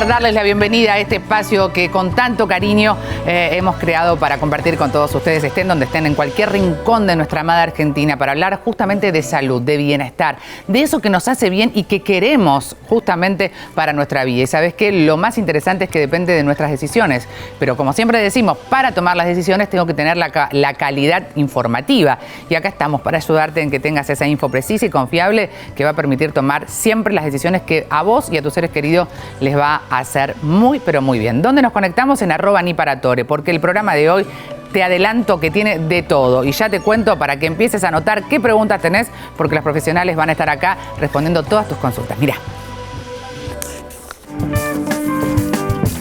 placer darles la bienvenida a este espacio que con tanto cariño hemos creado para compartir con todos ustedes, estén donde estén, en cualquier rincón de nuestra amada Argentina, para hablar justamente de salud, de bienestar, de eso que nos hace bien y que queremos justamente para nuestra vida. Y sabes que lo más interesante es que depende de nuestras decisiones, pero como siempre decimos, para tomar las decisiones tengo que tener la calidad informativa. Y acá estamos para ayudarte en que tengas esa info precisa y confiable que va a permitir tomar siempre las decisiones que a vos y a tus seres queridos les va a hacer muy, pero muy bien. ¿Dónde nos conectamos? En @niparatore, porque el programa de hoy te adelanto que tiene de todo. Y ya te cuento para que empieces a anotar qué preguntas tenés, porque los profesionales van a estar acá respondiendo todas tus consultas. Mirá.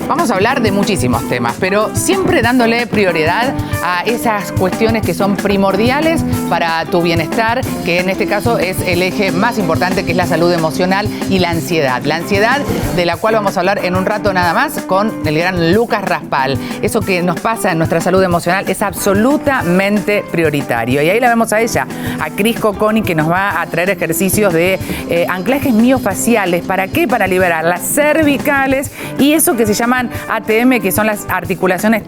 Vamos a hablar de muchísimos temas, pero siempre dándole prioridad a esas cuestiones que son primordiales para tu bienestar, que en este caso es el eje más importante, que es la salud emocional y la ansiedad. La ansiedad, de la cual vamos a hablar en un rato nada más con el gran Lucas Raspal. Eso que nos pasa en nuestra salud emocional es absolutamente prioritario. Y ahí la vemos a ella, a Cris Cocconi, que nos va a traer ejercicios de anclajes miofaciales. ¿Para qué? Para liberar las cervicales y eso que se llaman ATM, que son las articulaciones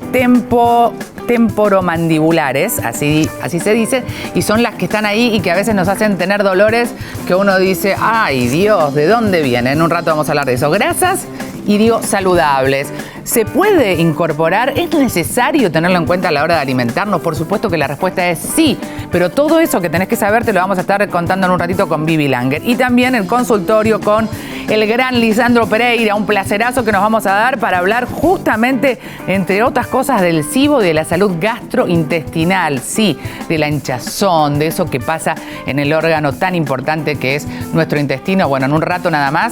temporomandibulares, así se dice, y son las que están ahí y que a veces nos hacen tener dolores que uno dice, ay Dios, ¿de dónde vienen? En un rato vamos a hablar de eso. Grasas y digo saludables. ¿Se puede incorporar? ¿Es necesario tenerlo en cuenta a la hora de alimentarnos? Por supuesto que la respuesta es sí, pero todo eso que tenés que saber te lo vamos a estar contando en un ratito con Vivi Langer. Y también el consultorio con el gran Lisandro Pereira, un placerazo que nos vamos a dar para hablar justamente, entre otras cosas, del SIBO y de la salud gastrointestinal, sí, de la hinchazón, de eso que pasa en el órgano tan importante que es nuestro intestino. Bueno, en un rato nada más.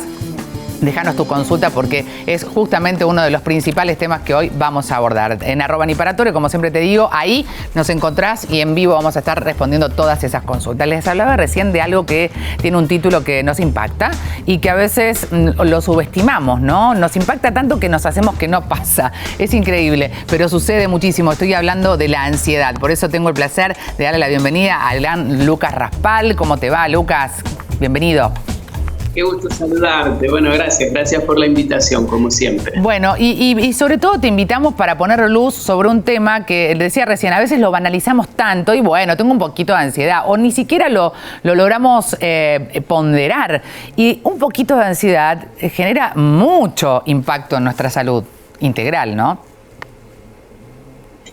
Déjanos tu consulta porque es justamente uno de los principales temas que hoy vamos a abordar. En @niparatore, como siempre te digo, ahí nos encontrás y en vivo vamos a estar respondiendo todas esas consultas. Les hablaba recién de algo que tiene un título que nos impacta y que a veces lo subestimamos, ¿no? Nos impacta tanto que nos hacemos que no pasa. Es increíble, pero sucede muchísimo. Estoy hablando de la ansiedad. Por eso tengo el placer de darle la bienvenida al gran Lucas Raspal. ¿Cómo te va, Lucas? Bienvenido. Qué gusto saludarte. Bueno, gracias por la invitación, como siempre. Bueno, y sobre todo te invitamos para poner luz sobre un tema que decía recién, a veces lo banalizamos tanto y bueno, tengo un poquito de ansiedad o ni siquiera lo logramos ponderar. Y un poquito de ansiedad genera mucho impacto en nuestra salud integral, ¿no?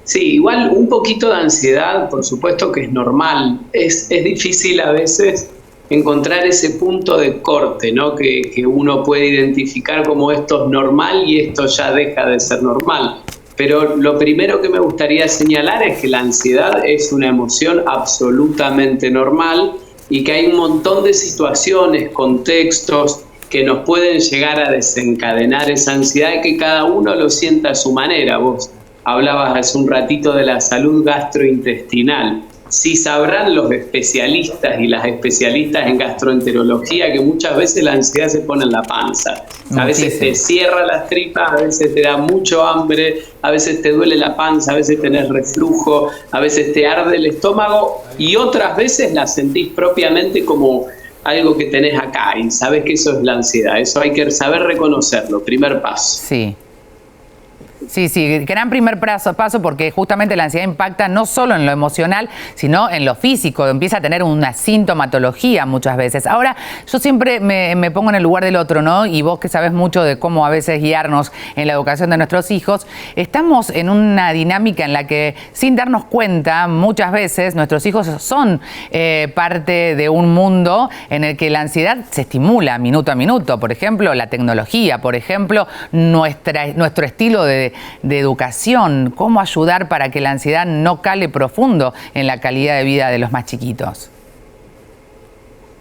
Sí, igual un poquito de ansiedad, por supuesto que es normal. Es difícil a veces encontrar ese punto de corte, ¿no? Que uno puede identificar como esto es normal y esto ya deja de ser normal. Pero lo primero que me gustaría señalar es que la ansiedad es una emoción absolutamente normal y que hay un montón de situaciones, contextos que nos pueden llegar a desencadenar esa ansiedad y que cada uno lo sienta a su manera. Vos hablabas hace un ratito de la salud gastrointestinal. Sí sabrán los especialistas y las especialistas en gastroenterología que muchas veces la ansiedad se pone en la panza. A veces te cierra las tripas, a veces te da mucho hambre, a veces te duele la panza, a veces tenés reflujo, a veces te arde el estómago y otras veces la sentís propiamente como algo que tenés acá y sabés que eso es la ansiedad. Eso hay que saber reconocerlo, primer paso. Sí. Sí, gran primer paso porque justamente la ansiedad impacta no solo en lo emocional, sino en lo físico. Empieza a tener una sintomatología muchas veces. Ahora, yo siempre me pongo en el lugar del otro, ¿no? Y vos que sabés mucho de cómo a veces guiarnos en la educación de nuestros hijos, estamos en una dinámica en la que, sin darnos cuenta, muchas veces nuestros hijos son parte de un mundo en el que la ansiedad se estimula minuto a minuto. Por ejemplo, la tecnología, por ejemplo, nuestro estilo de educación, cómo ayudar para que la ansiedad no cale profundo en la calidad de vida de los más chiquitos.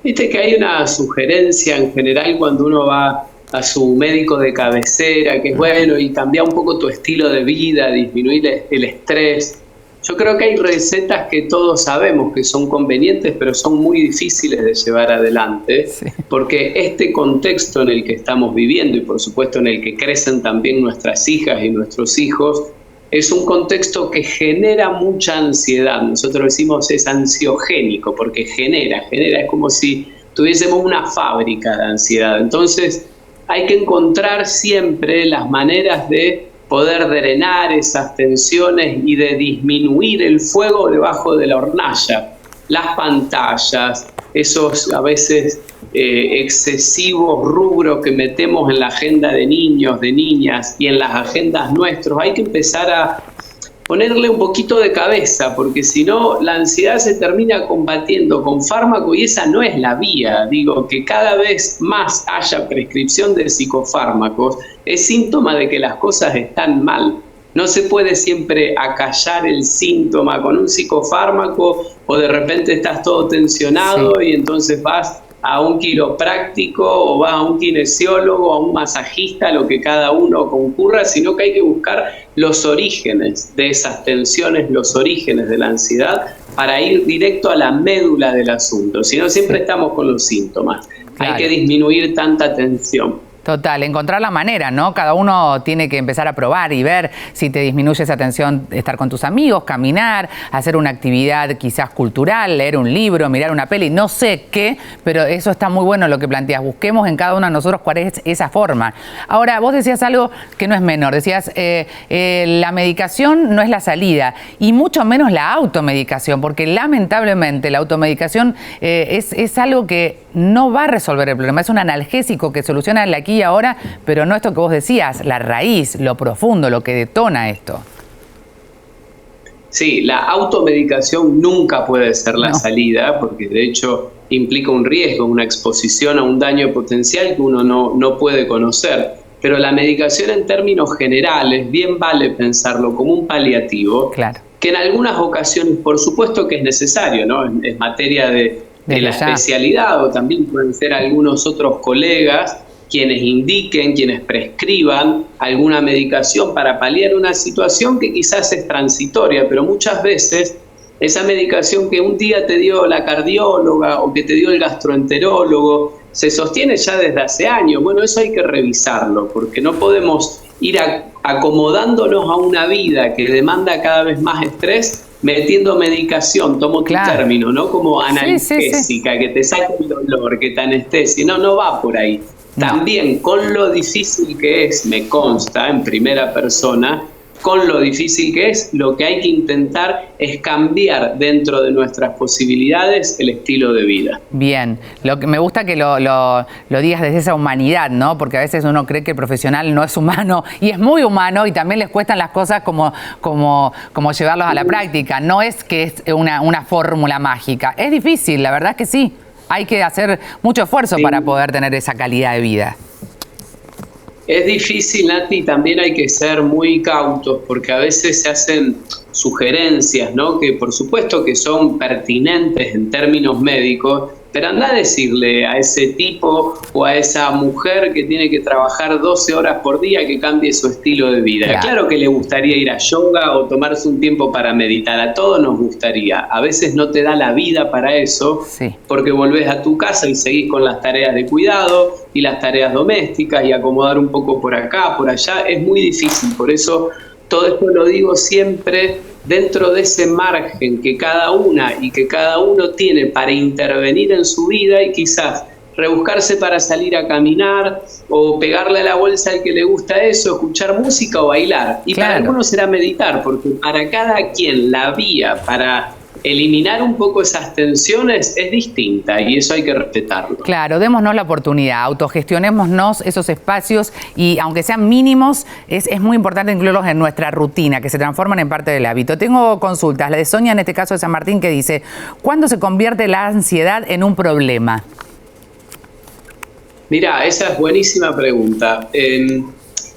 Viste que hay una sugerencia en general cuando uno va a su médico de cabecera, que es bueno, y cambiar un poco tu estilo de vida, disminuir el estrés. Yo creo que hay recetas que todos sabemos que son convenientes, pero son muy difíciles de llevar adelante, sí, porque este contexto en el que estamos viviendo y por supuesto en el que crecen también nuestras hijas y nuestros hijos, es un contexto que genera mucha ansiedad. Nosotros decimos es ansiogénico porque genera, es como si tuviésemos una fábrica de ansiedad. Entonces, hay que encontrar siempre las maneras de poder drenar esas tensiones y de disminuir el fuego debajo de la hornalla. Las pantallas, esos a veces excesivos rubros que metemos en la agenda de niños, de niñas y en las agendas nuestros, hay que empezar a ponerle un poquito de cabeza, porque si no, la ansiedad se termina combatiendo con fármaco y esa no es la vía. Digo, que cada vez más haya prescripción de psicofármacos es síntoma de que las cosas están mal. No se puede siempre acallar el síntoma con un psicofármaco o de repente estás todo tensionado y entonces vas a un quiropráctico o vas a un kinesiólogo, a un masajista, lo que cada uno concurra, sino que hay que buscar los orígenes de esas tensiones, los orígenes de la ansiedad, para ir directo a la médula del asunto. Si no, siempre estamos con los síntomas. Claro. Hay que disminuir tanta tensión. Total, encontrar la manera, ¿no? Cada uno tiene que empezar a probar y ver si te disminuye esa tensión, estar con tus amigos, caminar, hacer una actividad quizás cultural, leer un libro, mirar una peli, no sé qué, pero eso está muy bueno lo que planteas. Busquemos en cada uno de nosotros cuál es esa forma. Ahora, vos decías algo que no es menor, decías la medicación no es la salida y mucho menos la automedicación, porque lamentablemente la automedicación es algo que no va a resolver el problema, es un analgésico que soluciona el aquí y ahora, pero no esto que vos decías, la raíz, lo profundo, lo que detona esto. Sí, la automedicación nunca puede ser la salida, porque de hecho implica un riesgo, una exposición a un daño potencial que uno no puede conocer. Pero la medicación en términos generales, bien vale pensarlo como un paliativo, claro, que en algunas ocasiones, por supuesto que es necesario, ¿no? Es materia de la especialidad, o también pueden ser algunos otros colegas quienes indiquen, quienes prescriban alguna medicación para paliar una situación que quizás es transitoria, pero muchas veces esa medicación que un día te dio la cardióloga o que te dio el gastroenterólogo se sostiene ya desde hace años. Bueno, eso hay que revisarlo, porque no podemos ir acomodándonos a una vida que demanda cada vez más estrés metiendo medicación, tomo tu término, ¿no? Como analgésica, que te saque el dolor, que te anestesie. No va por ahí. También con lo difícil que es, me consta en primera persona, con lo difícil que es, lo que hay que intentar es cambiar dentro de nuestras posibilidades el estilo de vida. Bien, lo que me gusta que lo digas desde esa humanidad, ¿no? Porque a veces uno cree que el profesional no es humano y es muy humano y también les cuestan las cosas como llevarlos a la práctica. No es que es una fórmula mágica, es difícil, la verdad es que sí. Hay que hacer mucho esfuerzo para poder tener esa calidad de vida. Es difícil, Nati, también hay que ser muy cautos porque a veces se hacen sugerencias, ¿no? Que por supuesto que son pertinentes en términos médicos, pero anda a decirle a ese tipo o a esa mujer que tiene que trabajar 12 horas por día que cambie su estilo de vida. Claro que le gustaría ir a yoga o tomarse un tiempo para meditar, a todos nos gustaría. A veces no te da la vida para eso, porque volvés a tu casa y seguís con las tareas de cuidado y las tareas domésticas y acomodar un poco por acá, por allá, es muy difícil. Por eso todo esto lo digo siempre dentro de ese margen que cada una y que cada uno tiene para intervenir en su vida y quizás rebuscarse para salir a caminar o pegarle a la bolsa al que le gusta eso, escuchar música o bailar. Y para algunos será meditar, porque para cada quien la vía para eliminar un poco esas tensiones es distinta y eso hay que respetarlo. Claro, démonos la oportunidad, autogestionémonos esos espacios y aunque sean mínimos, es muy importante incluirlos en nuestra rutina, que se transforman en parte del hábito. Tengo consultas, la de Sonia en este caso de San Martín, que dice, ¿cuándo se convierte la ansiedad en un problema? Mirá, esa es buenísima pregunta.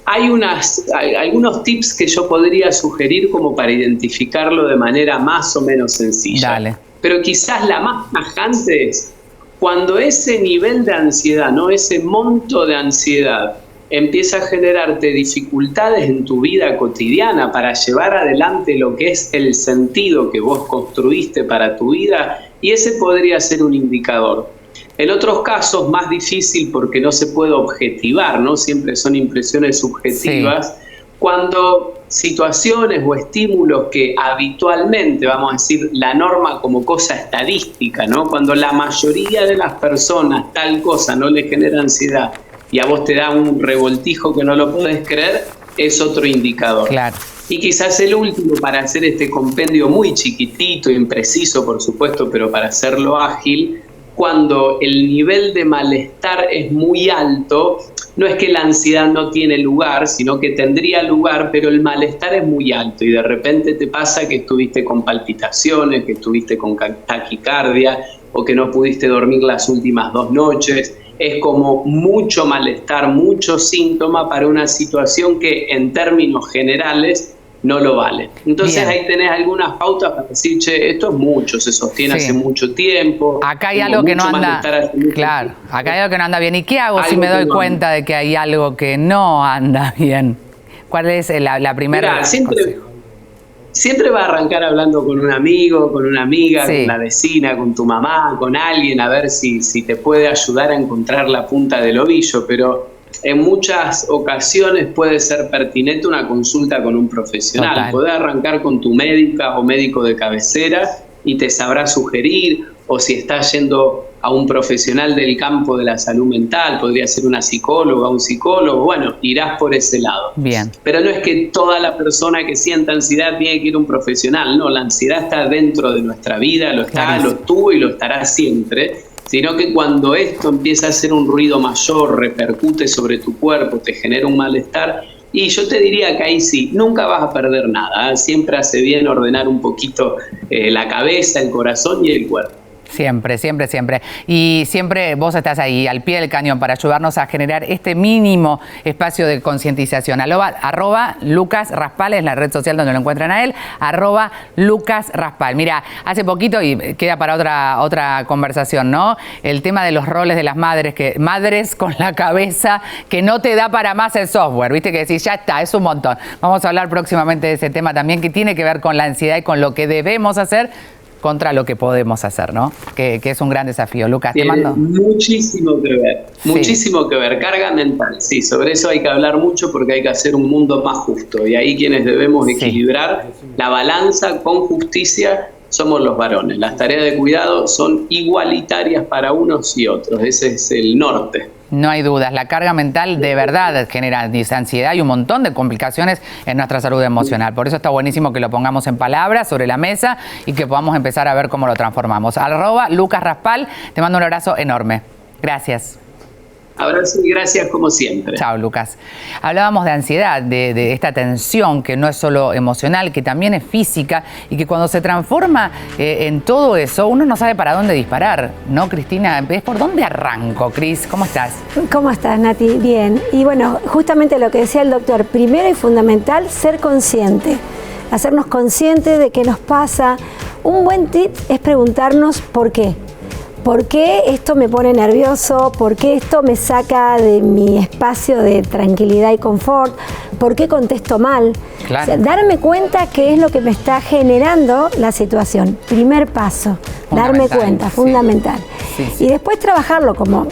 Hay algunos tips que yo podría sugerir como para identificarlo de manera más o menos sencilla. Dale. Pero quizás la más tajante es cuando ese nivel de ansiedad, ¿no? Ese monto de ansiedad empieza a generarte dificultades en tu vida cotidiana para llevar adelante lo que es el sentido que vos construiste para tu vida, y ese podría ser un indicador. En otros casos, más difícil porque no se puede objetivar, ¿no? Siempre son impresiones subjetivas. Cuando situaciones o estímulos que habitualmente, vamos a decir, la norma como cosa estadística, ¿no? Cuando la mayoría de las personas tal cosa no les genera ansiedad y a vos te da un revoltijo que no lo podés creer, es otro indicador. Claro. Y quizás el último, para hacer este compendio muy chiquitito, impreciso por supuesto, pero para hacerlo ágil, cuando el nivel de malestar es muy alto, no es que la ansiedad no tiene lugar, sino que tendría lugar, pero el malestar es muy alto y de repente te pasa que estuviste con palpitaciones, que estuviste con taquicardia o que no pudiste dormir las últimas 2 noches. Es como mucho malestar, mucho síntoma para una situación que en términos generales no lo vale. Entonces ahí tenés algunas pautas para decir, che, esto es mucho, se sostiene hace mucho tiempo. Acá hay algo que no anda, claro, acá hay algo que no anda bien. ¿Y qué hago si me doy cuenta de que hay algo que no anda bien? ¿Cuál es la primera? Mirá, siempre va a arrancar hablando con un amigo, con una amiga, con la vecina, con tu mamá, con alguien, a ver si te puede ayudar a encontrar la punta del ovillo, pero en muchas ocasiones puede ser pertinente una consulta con un profesional. Podés arrancar con tu médica o médico de cabecera y te sabrá sugerir, o si estás yendo a un profesional del campo de la salud mental, podría ser una psicóloga, un psicólogo, bueno, irás por ese lado. Bien. Pero no es que toda la persona que sienta ansiedad tiene que ir a un profesional, no, la ansiedad está dentro de nuestra vida, lo estuvo y lo estará siempre, sino que cuando esto empieza a hacer un ruido mayor, repercute sobre tu cuerpo, te genera un malestar, y yo te diría que ahí sí, nunca vas a perder nada, ¿eh? Siempre hace bien ordenar un poquito la cabeza, el corazón y el cuerpo. Siempre, siempre, siempre. Y siempre vos estás ahí al pie del cañón para ayudarnos a generar este mínimo espacio de concientización. Arroba Lucas Raspal es la red social donde lo encuentran a él. Arroba Lucas Raspal. Mira, hace poquito, y queda para otra conversación, ¿no? El tema de los roles de las madres, que madres con la cabeza que no te da para más el software, ¿viste? Que decís, ya está, es un montón. Vamos a hablar próximamente de ese tema también, que tiene que ver con la ansiedad y con lo que debemos hacer contra lo que podemos hacer, ¿no? Que es un gran desafío. Lucas, te mando. Muchísimo que ver, muchísimo que ver. Carga mental, sí, sobre eso hay que hablar mucho porque hay que hacer un mundo más justo. Y ahí quienes debemos equilibrar la balanza con justicia somos los varones. Las tareas de cuidado son igualitarias para unos y otros. Ese es el norte. No hay dudas, la carga mental de verdad genera ansiedad y un montón de complicaciones en nuestra salud emocional. Por eso está buenísimo que lo pongamos en palabras sobre la mesa y que podamos empezar a ver cómo lo transformamos. Arroba Lucas Raspal, te mando un abrazo enorme. Gracias. Abrazo y gracias como siempre. Chao, Lucas. Hablábamos de ansiedad, de esta tensión que no es solo emocional, que también es física y que cuando se transforma en todo eso, uno no sabe para dónde disparar, ¿no, Cristina? ¿Ves por dónde arranco, Cris? ¿Cómo estás? ¿Cómo estás, Nati? Bien. Y bueno, justamente lo que decía el doctor, primero y fundamental, ser consciente, hacernos conscientes de qué nos pasa. Un buen tip es preguntarnos por qué. ¿Por qué esto me pone nervioso? ¿Por qué esto me saca de mi espacio de tranquilidad y confort? ¿Por qué contesto mal? Claro. O sea, darme cuenta qué es lo que me está generando la situación. Primer paso, darme cuenta, fundamental. Sí, sí. Y después trabajarlo, como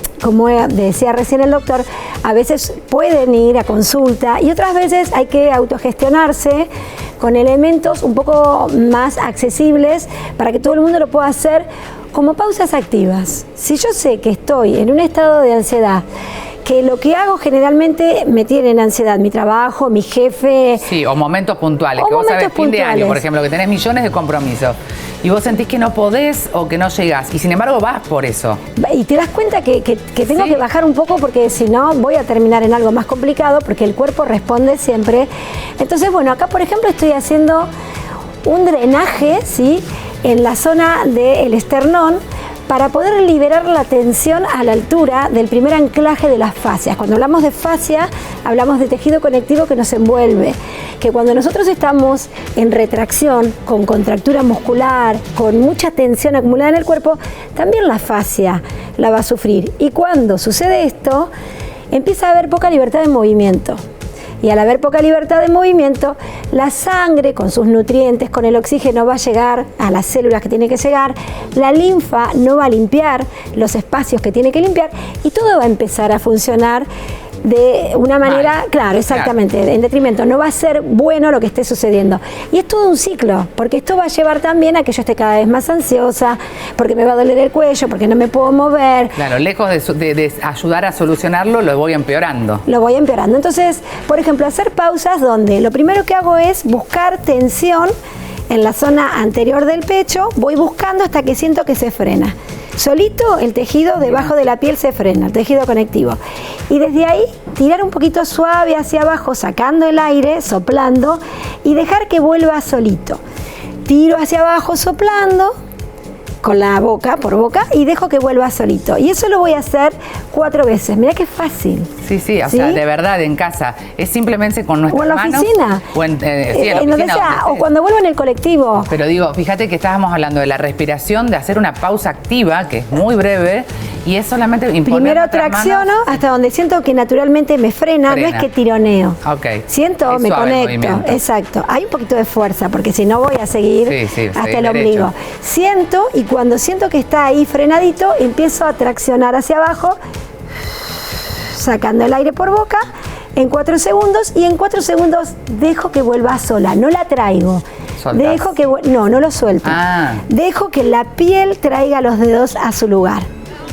decía recién el doctor, a veces pueden ir a consulta y otras veces hay que autogestionarse con elementos un poco más accesibles para que todo el mundo lo pueda hacer como pausas activas. Si yo sé que estoy en un estado de ansiedad, que lo que hago generalmente me tiene en ansiedad, mi trabajo, mi jefe. Sí, o momentos puntuales, que vos sabés, fin de año, por ejemplo, que tenés millones de compromisos y vos sentís que no podés o que no llegás y sin embargo vas por eso. Y te das cuenta que tengo que bajar un poco porque si no voy a terminar en algo más complicado porque el cuerpo responde siempre. Entonces, bueno, acá por ejemplo estoy haciendo un drenaje, ¿sí?, en la zona del esternón para poder liberar la tensión a la altura del primer anclaje de las fascias. Cuando hablamos de fascia, hablamos de tejido conectivo que nos envuelve, que cuando nosotros estamos en retracción, con contractura muscular, con mucha tensión acumulada en el cuerpo, también la fascia la va a sufrir. Y cuando sucede esto, empieza a haber poca libertad de movimiento. Y al haber poca libertad de movimiento, la sangre con sus nutrientes, con el oxígeno va a llegar a las células que tiene que llegar, la linfa no va a limpiar los espacios que tiene que limpiar y todo va a empezar a funcionar de una manera, claro, exactamente, en detrimento. No va a ser bueno lo que esté sucediendo. Y es todo un ciclo, porque esto va a llevar también a que yo esté cada vez más ansiosa, porque me va a doler el cuello, porque no me puedo mover. Claro, lejos de ayudar a solucionarlo, lo voy empeorando. Lo voy empeorando. Entonces, por ejemplo, hacer pausas donde lo primero que hago es buscar tensión en la zona anterior del pecho, voy buscando hasta que siento que se frena. Solito el tejido debajo de la piel se frena, el tejido conectivo. Y desde ahí tirar un poquito suave hacia abajo, sacando el aire, soplando y dejar que vuelva solito. Tiro hacia abajo soplando con la boca, por boca, y dejo que vuelva solito. Y eso lo voy a hacer 4 veces. Mirá qué fácil. Sí, o sea, de verdad, en casa. Es simplemente con nuestras manos. O en la oficina. O en la oficina. O cuando vuelvo en el colectivo. Pero digo, fíjate que estábamos hablando de la respiración, de hacer una pausa activa, que es muy breve, y es solamente imponer. Primero tracciono hasta donde siento que naturalmente me frena, no es que tironeo. Ok. Siento, me conecto. Exacto. Hay un poquito de fuerza, porque si no voy a seguir hasta el ombligo. Siento, y cuando siento que está ahí frenadito, empiezo a traccionar hacia abajo, sacando el aire por boca, en 4 segundos, y en 4 segundos dejo que vuelva sola, no la traigo. ¿Soltás? Dejo que no lo suelto. Dejo que la piel traiga los dedos a su lugar.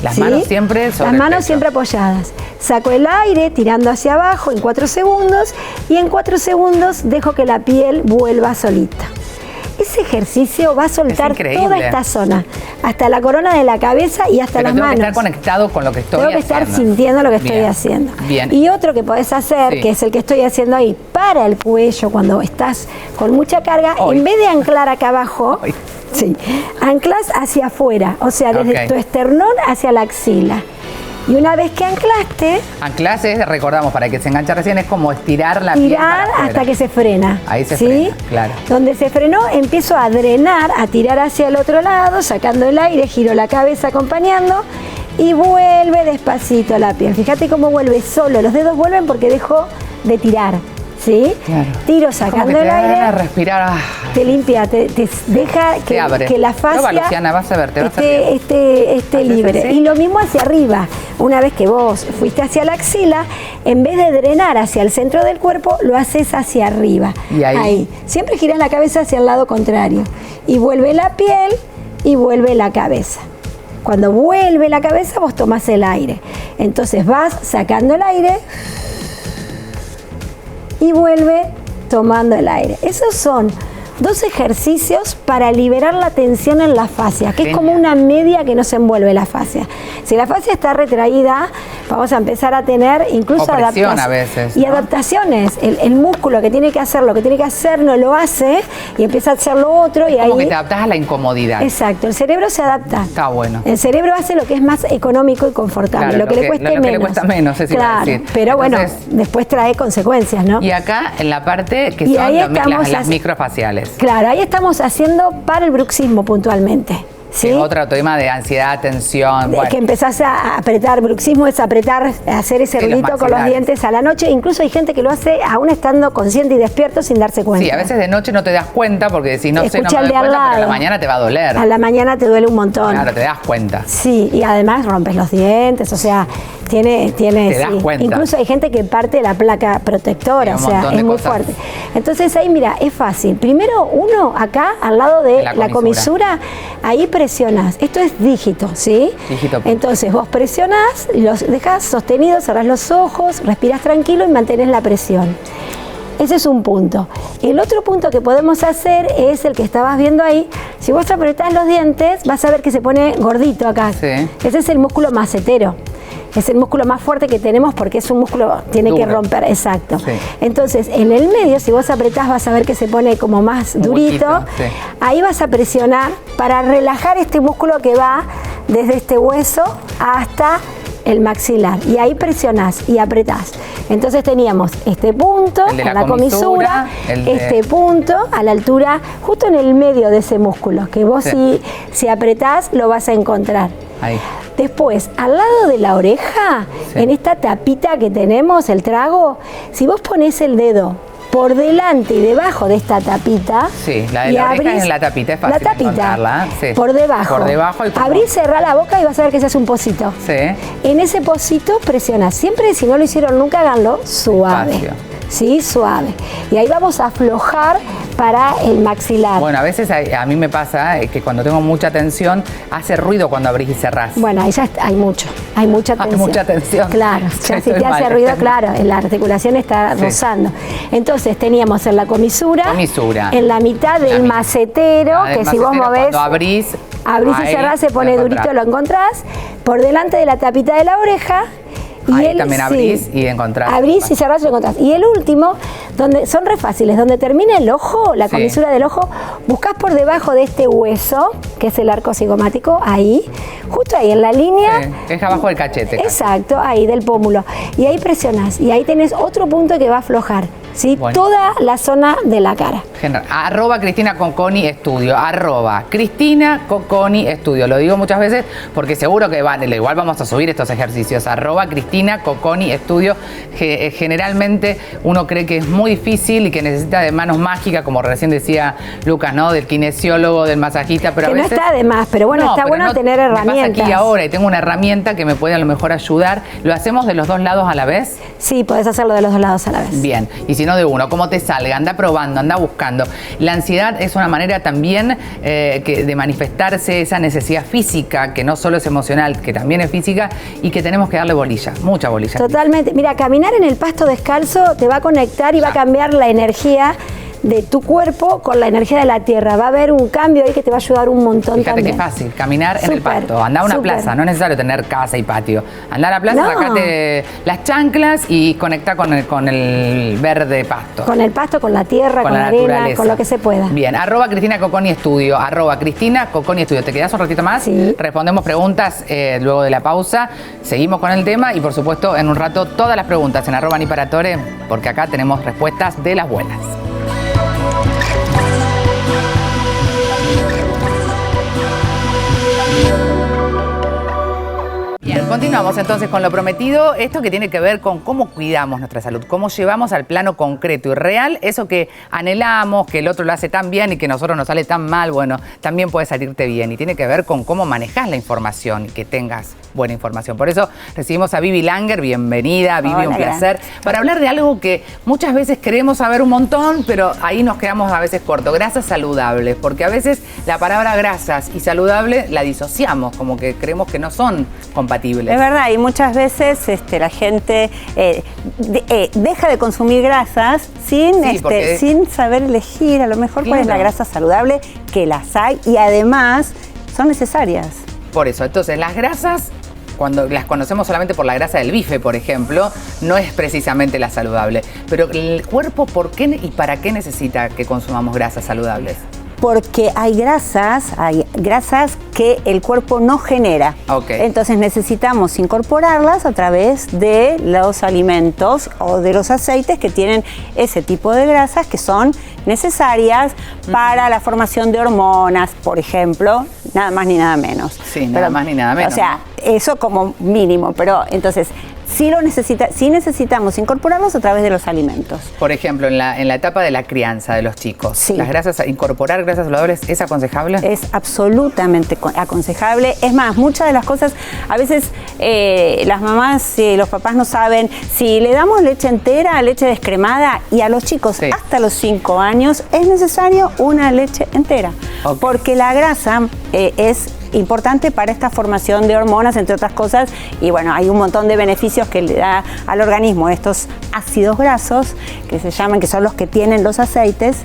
Las manos siempre sobre Las manos siempre apoyadas. Saco el aire tirando hacia abajo en 4 segundos, y en 4 segundos dejo que la piel vuelva solita. Ese ejercicio va a soltar toda esta zona, hasta la corona de la cabeza y hasta las manos. Tengo que estar conectado con lo que estoy haciendo. Tengo que estar sintiendo lo que estoy haciendo. Bien. Y otro que podés hacer, que es el que estoy haciendo ahí, para el cuello, cuando estás con mucha carga, en vez de anclar acá abajo, anclas hacia afuera, o sea, desde tu esternón hacia la axila. Y una vez que anclaste... Anclaje, recordamos, para que se enganche recién, es como estirar la piel para afuera. Hasta que se frena. Ahí se frena, claro. Donde se frenó, empiezo a drenar, a tirar hacia el otro lado, sacando el aire, giro la cabeza acompañando y vuelve despacito la piel. Fíjate cómo vuelve solo, los dedos vuelven porque dejo de tirar. ¿Sí? Claro. Tiro sacando el aire. A respirar. Te limpia, te deja que la fascia Luciana, vas a ver, esté libre. Y lo mismo hacia arriba. Una vez que vos fuiste hacia la axila, en vez de drenar hacia el centro del cuerpo, lo haces hacia arriba. Y ahí. Siempre girás la cabeza hacia el lado contrario. Y vuelve la piel y vuelve la cabeza. Cuando vuelve la cabeza, vos tomás el aire. Entonces vas sacando el aire y vuelve tomando el aire. Esos son 2 ejercicios para liberar la tensión en la fascia, que es como una media que no se envuelve la fascia. Si la fascia está retraída, vamos a empezar a tener incluso adaptaciones. A veces, ¿no? Y adaptaciones. El músculo que tiene que hacer lo que tiene que hacer no lo hace y empieza a hacer lo otro. Y como que te adaptas a la incomodidad. Exacto, el cerebro se adapta. Está bueno. El cerebro hace lo que es más económico y confortable, lo que le cueste menos. Le cuesta menos, claro, pero bueno, después trae consecuencias, ¿no? Y acá en la parte que son las microfaciales. Claro, ahí estamos haciendo para el bruxismo puntualmente. ¿Sí? Otro tema de ansiedad, tensión. Que empezás a apretar, bruxismo es apretar, hacer ese ruidito con los dientes a la noche. Incluso hay gente que lo hace aún estando consciente y despierto sin darse cuenta. Sí, a veces de noche no te das cuenta porque si no sé, no me doy cuenta, pero a la mañana te va a doler. A la mañana te duele un montón. Claro, te das cuenta. Sí, y además rompes los dientes, o sea, tiene te das cuenta. Incluso hay gente que parte la placa protectora, o sea, es muy fuerte. Entonces ahí, mira, es fácil. Primero, uno acá, al lado de la comisura, ahí presionas. Esto es dígito, ¿sí? Dígito. Entonces vos presionás, los dejás sostenidos, cerrás los ojos, respirás tranquilo y mantenés la presión. Ese es un punto. El otro punto que podemos hacer es el que estabas viendo ahí. Si vos apretás los dientes, vas a ver que se pone gordito acá. Sí. Ese es el músculo macetero. Es el músculo más fuerte que tenemos porque es un músculo tiene que romper, exacto. Sí. Entonces, en el medio, si vos apretás, vas a ver que se pone como más durito. Sí. Ahí vas a presionar para relajar este músculo que va desde este hueso hasta el maxilar. Y ahí presionás y apretás. Entonces teníamos este punto en la comisura, este punto a la altura, justo en el medio de ese músculo, que vos si apretás lo vas a encontrar. Ahí. Después, al lado de la oreja, en esta tapita que tenemos, el trago, si vos ponés el dedo por delante y debajo de esta tapita. Sí, la de la oreja es en la tapita, es fácil la tapita, encontrarla. Sí. Por debajo. Por debajo. Abrís, cerrá la boca y vas a ver que se hace un pocito. Sí. En ese pocito presionás. Siempre, si no lo hicieron nunca, háganlo suave. Despacio. Sí, suave. Y ahí vamos a aflojar para el maxilar. Bueno, a veces a mí me pasa que cuando tengo mucha tensión, hace ruido cuando abrís y cerrás. Bueno, ahí ya hay mucha tensión. Hay mucha tensión. Claro, ya si te hace ruido, claro, la articulación está rozando. Entonces teníamos en la comisura, en la mitad del macetero, que si vos movés, cuando abrís y cerrás se pone durito, lo encontrás, por delante de la tapita de la oreja. Ahí también abrís y encontrás. Abrís y cerrás y lo encontrás. Y el último, donde son re fáciles, donde termina el ojo, la comisura del ojo, buscás por debajo de este hueso, que es el arco cigomático, ahí, justo ahí en la línea. Sí, es abajo del cachete. Exacto, ahí del pómulo. Y ahí presionás. Y ahí tenés otro punto que va a aflojar. ¿Sí? Bueno. Toda la zona de la cara. Arroba Cristina Cocconi Estudio. Arroba Cristina Cocconi Estudio. Lo digo muchas veces porque seguro que igual vamos a subir estos ejercicios. Arroba Cristina Cocconi Estudio. Generalmente uno cree que es muy difícil y que necesita de manos mágicas, como recién decía Lucas, ¿no? Del kinesiólogo, del masajista, pero que a veces no está de más, pero bueno, está bueno tener herramientas. Me pasa aquí ahora y tengo una herramienta que me puede a lo mejor ayudar. ¿Lo hacemos de los dos lados a la vez? Sí, podés hacerlo de los dos lados a la vez. Bien, y si no de uno, como te salga, anda probando, anda buscando. La ansiedad es una manera también de manifestarse esa necesidad física, que no solo es emocional, que también es física y que tenemos que darle bolilla, mucha bolilla. Totalmente. Mira, caminar en el pasto descalzo te va a conectar y va a cambiar la energía de tu cuerpo con la energía de la tierra. Va a haber un cambio ahí que te va a ayudar un montón. Fíjate también. Qué fácil, caminar en el pasto. Andá a una plaza, no es necesario tener casa y patio. Andá a la plaza, sacate las chanclas y conectá con el verde pasto. Con el pasto, con la tierra, con la arena, con lo que se pueda. Bien, arroba Cristina Cocconi Estudio, arroba Cristina Cocconi Estudio. ¿Te quedás un ratito más? Sí. Respondemos preguntas luego de la pausa. Seguimos con el tema y por supuesto en un rato todas las preguntas en arroba Niparatore, porque acá tenemos respuestas de las buenas. Bien, continuamos entonces con lo prometido, esto que tiene que ver con cómo cuidamos nuestra salud, cómo llevamos al plano concreto y real eso que anhelamos, que el otro lo hace tan bien y que a nosotros nos sale tan mal, bueno, también puede salirte bien y tiene que ver con cómo manejas la información y que tengas buena información. Por eso recibimos a Vivi Langer, bienvenida, Vivi, un placer, para hablar de algo que muchas veces queremos saber un montón, pero ahí nos quedamos a veces cortos, grasas saludables, porque a veces la palabra grasas y saludable la disociamos, como que creemos que no son compatibles. Es verdad, y muchas veces la gente deja de consumir grasas sin saber elegir a lo mejor cuál es la grasa saludable, que las hay y además son necesarias. Por eso, entonces las grasas, cuando las conocemos solamente por la grasa del bife, por ejemplo, no es precisamente la saludable. Pero el cuerpo, ¿por qué y para qué necesita que consumamos grasas saludables? Porque hay grasas que el cuerpo no genera. Okay. Entonces necesitamos incorporarlas a través de los alimentos o de los aceites que tienen ese tipo de grasas que son necesarias para la formación de hormonas, por ejemplo, nada más ni nada menos. Sí, nada más ni nada menos. O sea, eso como mínimo, pero entonces sí necesitamos incorporarlos a través de los alimentos. Por ejemplo, en la etapa de la crianza de los chicos, sí. Las grasas, incorporar grasas saludables, ¿es aconsejable? Es absolutamente aconsejable. Es más, muchas de las cosas, a veces las mamás y los papás no saben, si le damos leche entera, leche descremada, y a los chicos hasta los 5 años es necesario una leche entera. Okay. Porque la grasa es importante para esta formación de hormonas, entre otras cosas, y bueno, hay un montón de beneficios que le da al organismo estos ácidos grasos, que se llaman, que son los que tienen los aceites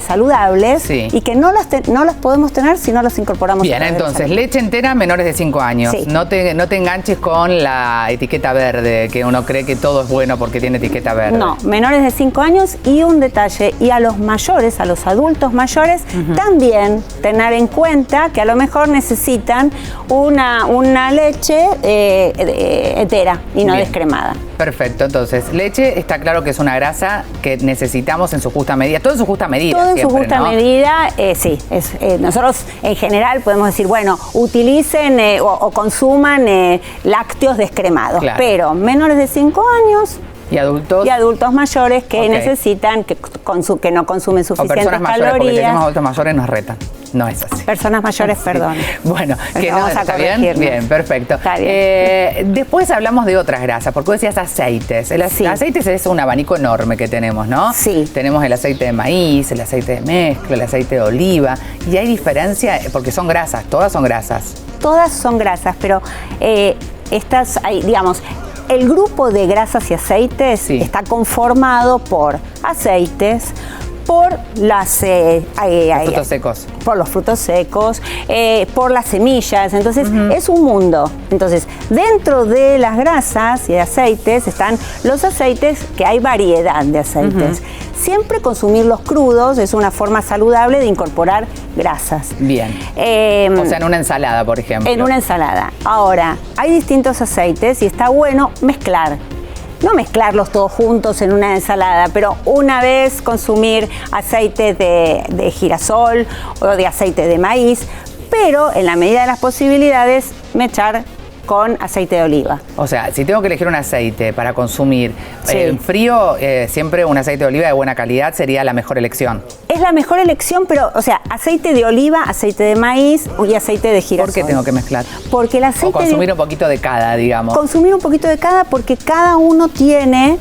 saludables, y que no las podemos tener si no los incorporamos. Bien, entonces, leche entera, menores de 5 años. Sí. No te enganches con la etiqueta verde, que uno cree que todo es bueno porque tiene etiqueta verde. No, menores de 5 años, y un detalle, y a los mayores, a los adultos mayores, también tener en cuenta que a lo mejor necesitan una leche entera y no descremada. Perfecto, entonces, leche está claro que es una grasa que necesitamos en su justa medida, todo en su justa medida. Todo en su justa medida, sí. Nosotros en general podemos decir, bueno, utilicen o consuman lácteos descremados, pero menores de 5 años, ¿Y adultos? Y adultos mayores que Ok. necesitan, que no consumen O suficientes personas mayores, porque si calorías. decimos adultos mayores nos retan. No es así. Personas mayores, perdón. Bueno, que no, Vamos a ¿está bien? corregirnos. Bien, perfecto. Está bien. Después hablamos de otras grasas, porque vos decías aceites. El Sí. aceites es un abanico enorme que tenemos, ¿no? Sí. Tenemos el aceite de maíz, el aceite de mezcla, el aceite de oliva. Y hay diferencia, porque son grasas, todas son grasas. Todas son grasas, pero digamos, el grupo de grasas y aceites Sí. está conformado por aceites, por Frutos secos. por los frutos secos, por las semillas. Entonces, es un mundo. Entonces, dentro de las grasas y aceites están los aceites, que hay variedad de aceites. Siempre consumirlos crudos es una forma saludable de incorporar grasas. Bien. O sea, en una ensalada, por ejemplo. En una ensalada. Ahora, hay distintos aceites y está bueno mezclar. No mezclarlos todos juntos en una ensalada, pero una vez consumir aceite de girasol o de aceite de maíz, pero en la medida de las posibilidades, mechar con aceite de oliva. O sea, si tengo que elegir un aceite para consumir Sí. en frío, siempre un aceite de oliva de buena calidad sería la mejor elección. Es la mejor elección, pero, o sea, aceite de oliva, aceite de maíz y aceite de girasol. ¿Por qué tengo que mezclar? Porque el aceite O consumir un poquito de cada, digamos. Consumir un poquito de cada, porque cada uno tiene,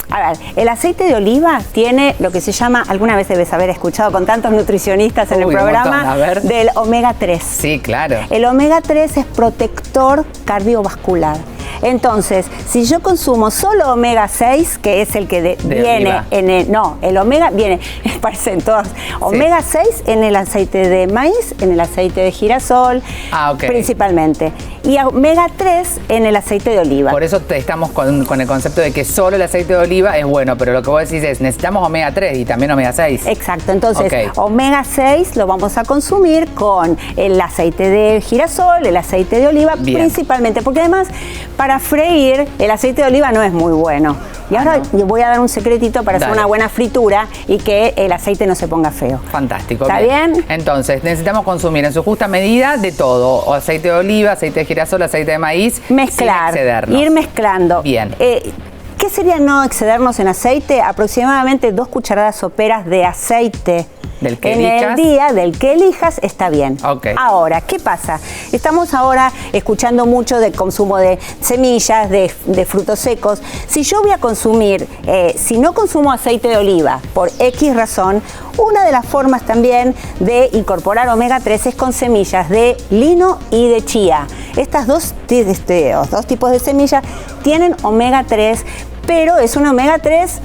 a ver, el aceite de oliva tiene lo que se llama, alguna vez debes haber escuchado con tantos nutricionistas en el Uy, un programa, montón. A ver. del omega 3. Sí, claro. El omega 3 es protector cardiovascular. Entonces, si yo consumo solo omega 6, que es el que viene oliva. en el... No, el omega viene, parecen todos. Omega 6 en el aceite de maíz, en el aceite de girasol, Ok. principalmente. Y omega 3 en el aceite de oliva. Por eso estamos con el concepto de que solo el aceite de oliva es bueno, pero lo que vos decís es, necesitamos omega 3 y también omega 6. Exacto, entonces Ok. omega 6 lo vamos a consumir con el aceite de girasol, el aceite de oliva, Bien. principalmente, porque además para freír el aceite de oliva no es muy bueno. Y ahora no. voy a dar un secretito para hacer Dale. una buena fritura y que el aceite no se ponga feo. Fantástico. ¿Está bien? Entonces, necesitamos consumir en su justa medida de todo. O aceite de oliva, aceite de girasol, aceite de maíz. Mezclar, sin excedernos. ir mezclando. Bien. ¿Qué sería no excedernos en aceite? Aproximadamente 2 cucharadas soperas de aceite. Del que en elijas. el día del que elijas está bien. Ok. Ahora, ¿qué pasa? Estamos ahora escuchando mucho de consumo de semillas, de frutos secos. Si yo voy a consumir, si no consumo aceite de oliva por X razón, una de las formas también de incorporar omega 3 es con semillas de lino y de chía. Estas dos tipos de semillas tienen omega 3, pero es un omega 3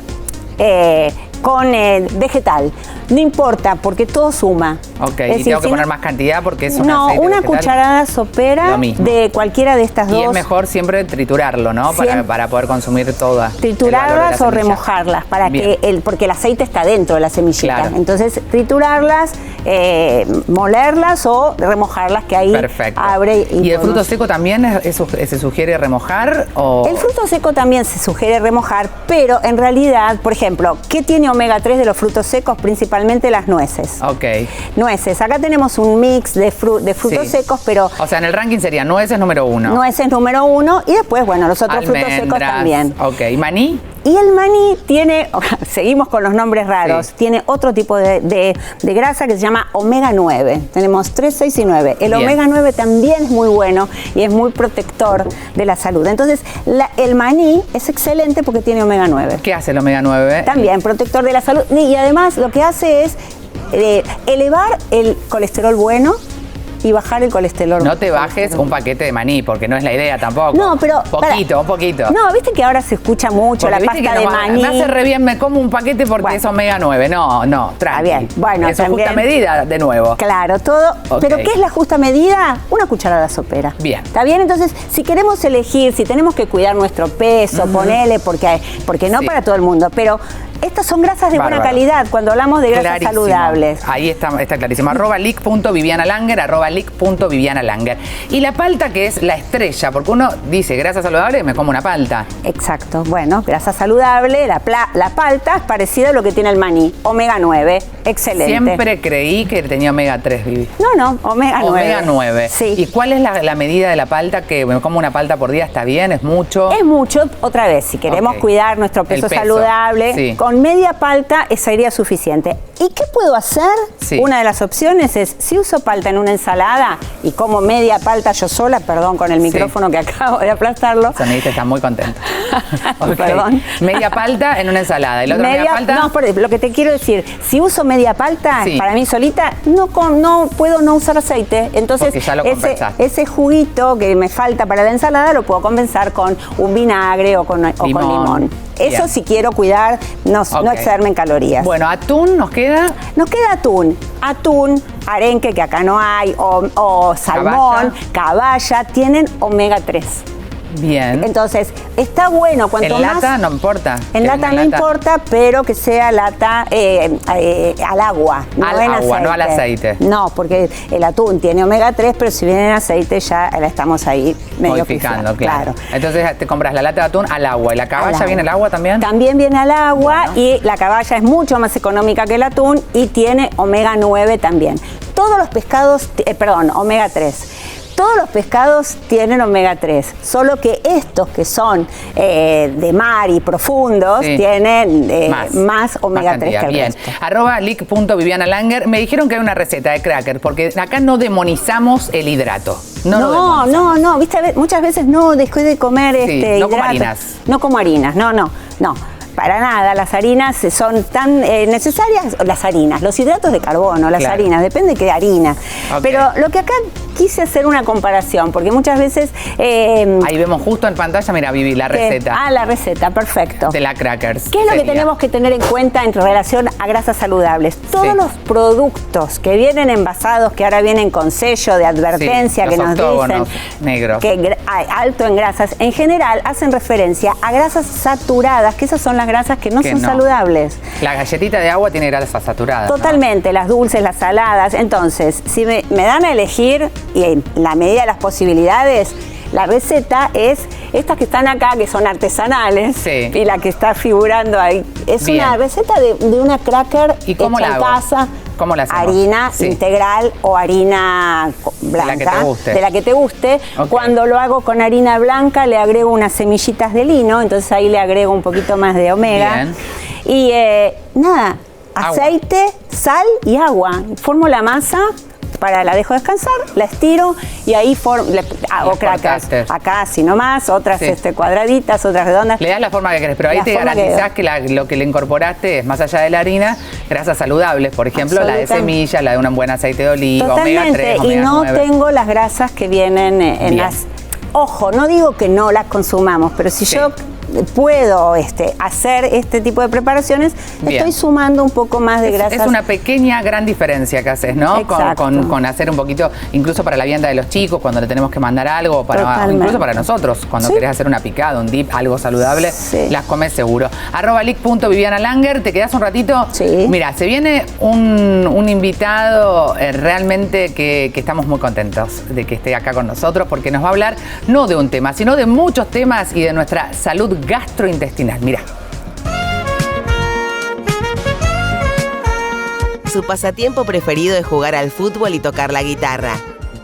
con vegetal. No importa, porque todo suma. Ok, Es y decir, tengo que si poner no- más cantidad porque es un No, aceite una vegetal. cucharada sopera Lo mismo. de cualquiera de estas dos. Y es mejor siempre triturarlo, ¿no? Siempre. Para poder consumir toda. el valor de Triturarlas la o semilla. remojarlas para Bien. porque el aceite está dentro de la semillita. Claro. Entonces, triturarlas, molerlas o remojarlas, que ahí Perfecto. abre. ¿Y el fruto podemos- seco también se sugiere remojar? O... El fruto seco también se sugiere remojar, pero en realidad, por ejemplo, ¿qué tiene omega 3 de los frutos secos? Principalmente las nueces. Ok. Nueces. Acá tenemos un mix de frutos Sí. secos, pero O sea, en el ranking sería nueces número 1. nueces número 1 y después, bueno, los otros frutos secos también. Ok. ¿Maní? Y el maní tiene, seguimos con los nombres raros, Sí. tiene otro tipo de grasa que se llama omega 9. Tenemos 3, 6 y 9. El Bien. omega 9 también es muy bueno y es muy protector de la salud. Entonces, el maní es excelente porque tiene omega 9. ¿Qué hace el omega 9? También protector de la salud. Y además lo que hace es elevar el colesterol bueno y bajar el colesterol. No te bajes un paquete de maní, porque no es la idea tampoco. No, pero... Poquito, un poquito. No, viste que ahora se escucha mucho Porque la viste pasta que de no, maní. me hace re bien, me como un paquete porque Bueno. es omega 9. No, tranqui. bien. Bueno, Eso es también- justa medida, de nuevo. Claro, todo. Ok. Pero ¿qué es la justa medida? Una cucharada sopera. Bien. ¿Está bien? Entonces, si queremos elegir, si tenemos que cuidar nuestro peso, ponele, porque no Sí. para todo el mundo, pero Estas son grasas de buena calidad cuando hablamos de grasas saludables. Ahí está clarísimo. @lic.vivianalanger, @lic.vivianalanger. Y la palta, que es la estrella, porque uno dice grasa saludable, me como una palta. Exacto. Bueno, grasa saludable, la palta es parecida a lo que tiene el maní. Omega 9. Excelente. Siempre creí que tenía omega 3, Vivi. No, omega 9. Omega 9. Sí. ¿Y cuál es la medida de la palta? Que me como una palta por día, ¿está bien? ¿Es mucho? Es mucho, otra vez, si queremos cuidar nuestro peso saludable, sí, con media palta sería suficiente. ¿Y qué puedo hacer? Sí. Una de las opciones es, si uso palta en una ensalada y como media palta yo sola, perdón con el micrófono que acabo de aplastarlo. Sonidista está muy contento. Perdón. Media palta en una ensalada. ¿Y la otra media palta? No, lo que te quiero decir, si uso media palta, para mí solita, no puedo no usar aceite. Entonces, ya lo ese juguito que me falta para la ensalada lo puedo compensar con un vinagre o con limón. Eso si quiero cuidar, no excederme en calorías. Bueno, atún nos queda. Nos queda atún, arenque, que acá no hay, o salmón, caballa, tienen omega 3. Bien. Entonces, está bueno cuanto más... ¿En lata no importa? En lata no importa, pero que sea lata al agua. Al agua, no al aceite. No, porque el atún tiene omega 3, pero si viene en aceite ya la estamos ahí medio modificando, claro. Entonces te compras la lata de atún al agua. ¿Y la caballa viene al agua también? También viene al agua, y la caballa es mucho más económica que el atún y tiene omega 9 también. Todos los pescados, omega 3. Todos los pescados tienen omega 3, solo que estos que son de mar y profundos tienen más omega 3 que el resto. @lic.vivianalanger. Me dijeron que hay una receta de cracker, porque acá no demonizamos el hidrato. No, viste, muchas veces no dejé de comer no como harinas. No como harinas, no. Para nada, las harinas son tan necesarias, los hidratos de carbono, las harinas, depende de qué harina. Pero lo que acá quise hacer una comparación, porque muchas veces... ahí vemos justo en pantalla, mira, Vivi, la receta. La receta, perfecto. De la crackers. ¿Qué es lo que tenemos que tener en cuenta en relación a grasas saludables? Todos los productos que vienen envasados, que ahora vienen con sello de advertencia, que nos dicen negros, que alto en grasas, en general hacen referencia a grasas saturadas, que esas son las grasas que no son saludables. La galletita de agua tiene grasas saturadas. Totalmente, las dulces, las saladas. Entonces, si me dan a elegir, y en la medida de las posibilidades, la receta es estas que están acá, que son artesanales, y la que está figurando ahí. Es una receta de una cracker hecha en casa. ¿Cómo la hacemos? Harina integral o harina blanca, de la que te guste. Cuando lo hago con harina blanca, le agrego unas semillitas de lino, entonces ahí le agrego un poquito más de omega. Y aceite, sal y agua. Formo la masa, la dejo descansar, la estiro y ahí hago crackers. Acá así nomás, otras cuadraditas, otras redondas. Le das la forma que querés, pero ahí te garantizás que lo que le incorporaste es, más allá de la harina, grasas saludables, por ejemplo, la de semilla, la de un buen aceite de oliva, omega 3, omega 9. Y no tengo las grasas que vienen en las... Ojo, no digo que no las consumamos, pero si yo puedo hacer este tipo de preparaciones, estoy sumando un poco más de grasas. Es una pequeña, gran diferencia que haces, ¿no? Con hacer un poquito, incluso para la vianda de los chicos, cuando le tenemos que mandar algo, incluso para nosotros, cuando querés hacer una picada, un dip, algo saludable, las comes seguro. @lic.vivianalanger, ¿te quedás un ratito? Sí. Mira, se viene un invitado realmente que estamos muy contentos de que esté acá con nosotros, porque nos va a hablar no de un tema, sino de muchos temas y de nuestra salud gastrointestinal. Mira. Su pasatiempo preferido es jugar al fútbol y tocar la guitarra.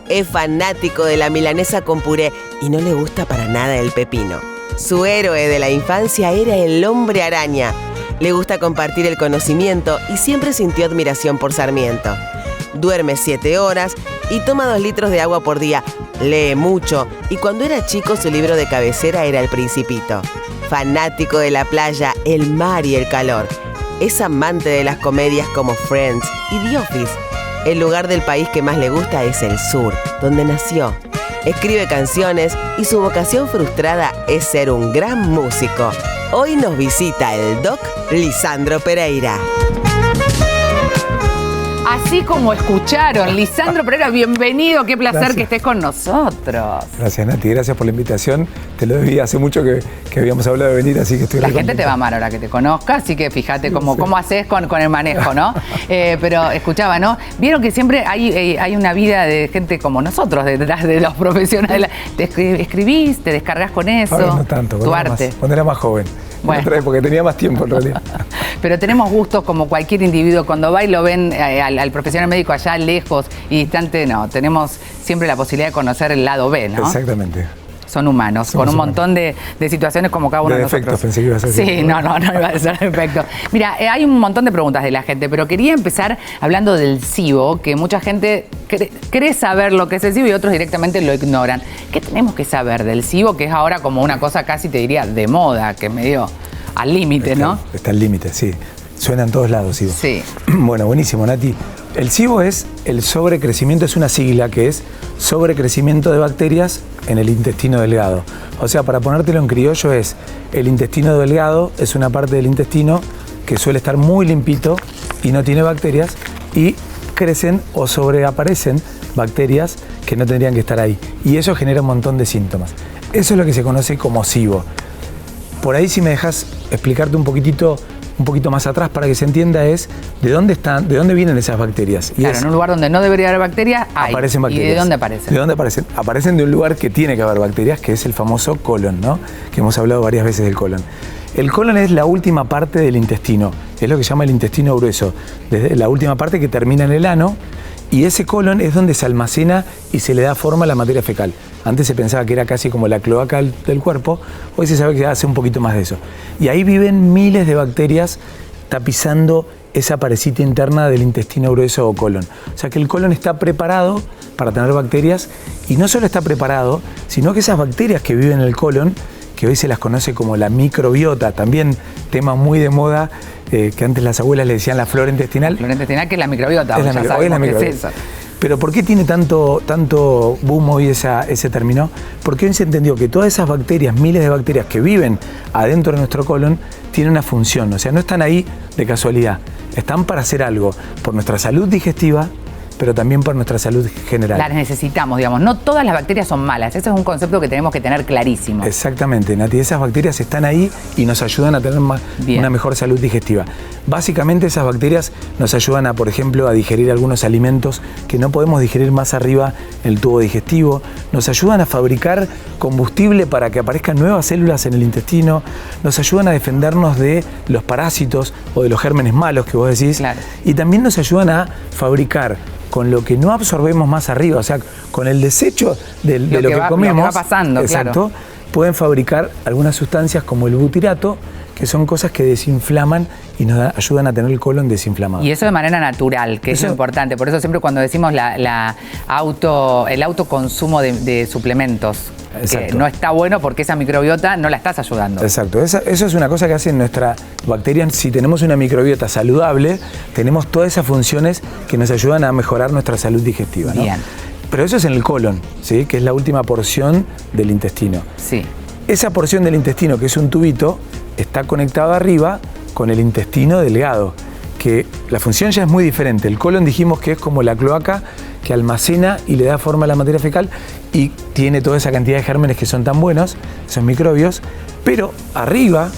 Es fanático de la milanesa con puré y no le gusta para nada el pepino. Su héroe de la infancia era el hombre araña. Le gusta compartir el conocimiento y siempre sintió admiración por Sarmiento. Duerme 7 horas y toma 2 litros de agua por día. Lee mucho y cuando era chico su libro de cabecera era El Principito. Fanático de la playa, el mar y el calor. Es amante de las comedias como Friends y The Office. El lugar del país que más le gusta es el sur, donde nació. Escribe canciones y su vocación frustrada es ser un gran músico. Hoy nos visita el Doc Lisandro Pereira. Así como escucharon, Lisandro Pereira, bienvenido, qué placer Gracias. que estés con nosotros. Gracias, Nati, gracias por la invitación. Te lo debí hace mucho que habíamos hablado de venir, así que estoy La re gente contento. te va a amar ahora que te conozca, así que fíjate cómo haces con el manejo, ¿no? Pero escuchaba, ¿no? Vieron que siempre hay una vida de gente como nosotros detrás de los profesionales. Te escribís, te descargas con eso. Ahora no tanto, Tu arte. cuando era más joven. Bueno. En otra época, tenía más tiempo en realidad. Pero tenemos gustos como cualquier individuo. Cuando va y lo ven al profesional médico allá lejos y distante, no. Tenemos siempre la posibilidad de conocer el lado B, ¿no? Exactamente. Son humanos, Somos con un humanos. montón de situaciones como cada uno de defectos, nosotros. pensé que ibas a decir. Sí, no iba a ser defecto. Mira, hay un montón de preguntas de la gente, pero quería empezar hablando del SIBO, que mucha gente cree saber lo que es el SIBO y otros directamente lo ignoran. ¿Qué tenemos que saber del SIBO, que es ahora como una cosa casi, te diría, de moda, que es medio al límite, ¿no? Está al límite, sí. Suena en todos lados, SIBO. Sí. Bueno, buenísimo, Nati. El SIBO es el sobrecrecimiento, es una sigla que es sobrecrecimiento de bacterias en el intestino delgado. O sea, para ponértelo en criollo es el intestino delgado, es una parte del intestino que suele estar muy limpito y no tiene bacterias y crecen o sobreaparecen bacterias que no tendrían que estar ahí. Y eso genera un montón de síntomas. Eso es lo que se conoce como SIBO. Por ahí, si me dejas explicarte un poquito más atrás para que se entienda, es de dónde vienen esas bacterias. Y Claro, en un lugar donde no debería haber bacterias, hay. aparecen bacterias. ¿Y de dónde aparecen? ¿De dónde aparecen? Aparecen de un lugar que tiene que haber bacterias, que es el famoso colon, ¿no? Que hemos hablado varias veces del colon. El colon es la última parte del intestino, es lo que se llama el intestino grueso, desde la última parte que termina en el ano, y ese colon es donde se almacena y se le da forma a la materia fecal. Antes se pensaba que era casi como la cloaca del cuerpo, hoy se sabe que hace un poquito más de eso. Y ahí viven miles de bacterias tapizando esa parecita interna del intestino grueso o colon. O sea que el colon está preparado para tener bacterias, y no solo está preparado, sino que esas bacterias que viven en el colon, que hoy se las conoce como la microbiota, también tema muy de moda, que antes las abuelas le decían la flora intestinal. Flora intestinal, que es la microbiota. Es la ya micro- sabemos es la qué microbiota. es eso. Pero ¿por qué tiene tanto boom hoy ese término? Porque hoy se entendió que todas esas bacterias, miles de bacterias que viven adentro de nuestro colon, tienen una función. O sea, no están ahí de casualidad. Están para hacer algo por nuestra salud digestiva, pero también por nuestra salud general. Las necesitamos, digamos. No todas las bacterias son malas. Ese es un concepto que tenemos que tener clarísimo. Exactamente, Nati. Esas bacterias están ahí y nos ayudan a tener Bien. una mejor salud digestiva. Básicamente esas bacterias nos ayudan a, por ejemplo, a digerir algunos alimentos que no podemos digerir más arriba en el tubo digestivo. Nos ayudan a fabricar combustible para que aparezcan nuevas células en el intestino. Nos ayudan a defendernos de los parásitos o de los gérmenes malos que vos decís. Claro. Y también nos ayudan a fabricar con lo que no absorbemos más arriba, o sea, con el desecho de lo que comemos. Lo que va pasando, exacto, claro. Pueden fabricar algunas sustancias como el butirato, que son cosas que desinflaman y nos ayudan a tener el colon desinflamado. Y eso de manera natural, que es lo importante. Por eso siempre cuando decimos el autoconsumo de suplementos, que Exacto. no está bueno porque esa microbiota no la estás ayudando. Exacto, eso es una cosa que hace nuestra bacteria. Si tenemos una microbiota saludable, tenemos todas esas funciones que nos ayudan a mejorar nuestra salud digestiva, ¿no? Bien. Pero eso es en el colon, ¿sí? Que es la última porción del intestino. Sí. Esa porción del intestino, que es un tubito, está conectada arriba con el intestino delgado, que la función ya es muy diferente. El colon dijimos que es como la cloaca que almacena y le da forma a la materia fecal y tiene toda esa cantidad de gérmenes que son tan buenos, esos microbios, pero arriba,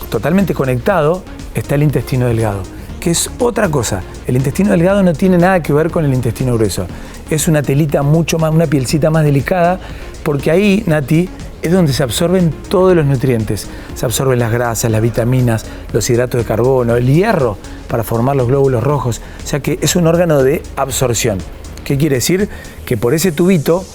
totalmente conectado, está el intestino delgado, que es otra cosa. El intestino delgado no tiene nada que ver con el intestino grueso. Es una telita mucho más, una pielcita más delicada, porque ahí, Nati, es donde se absorben todos los nutrientes. Se absorben las grasas, las vitaminas, los hidratos de carbono, el hierro para formar los glóbulos rojos. O sea que es un órgano de absorción. ¿Qué quiere decir? Que por ese tubito,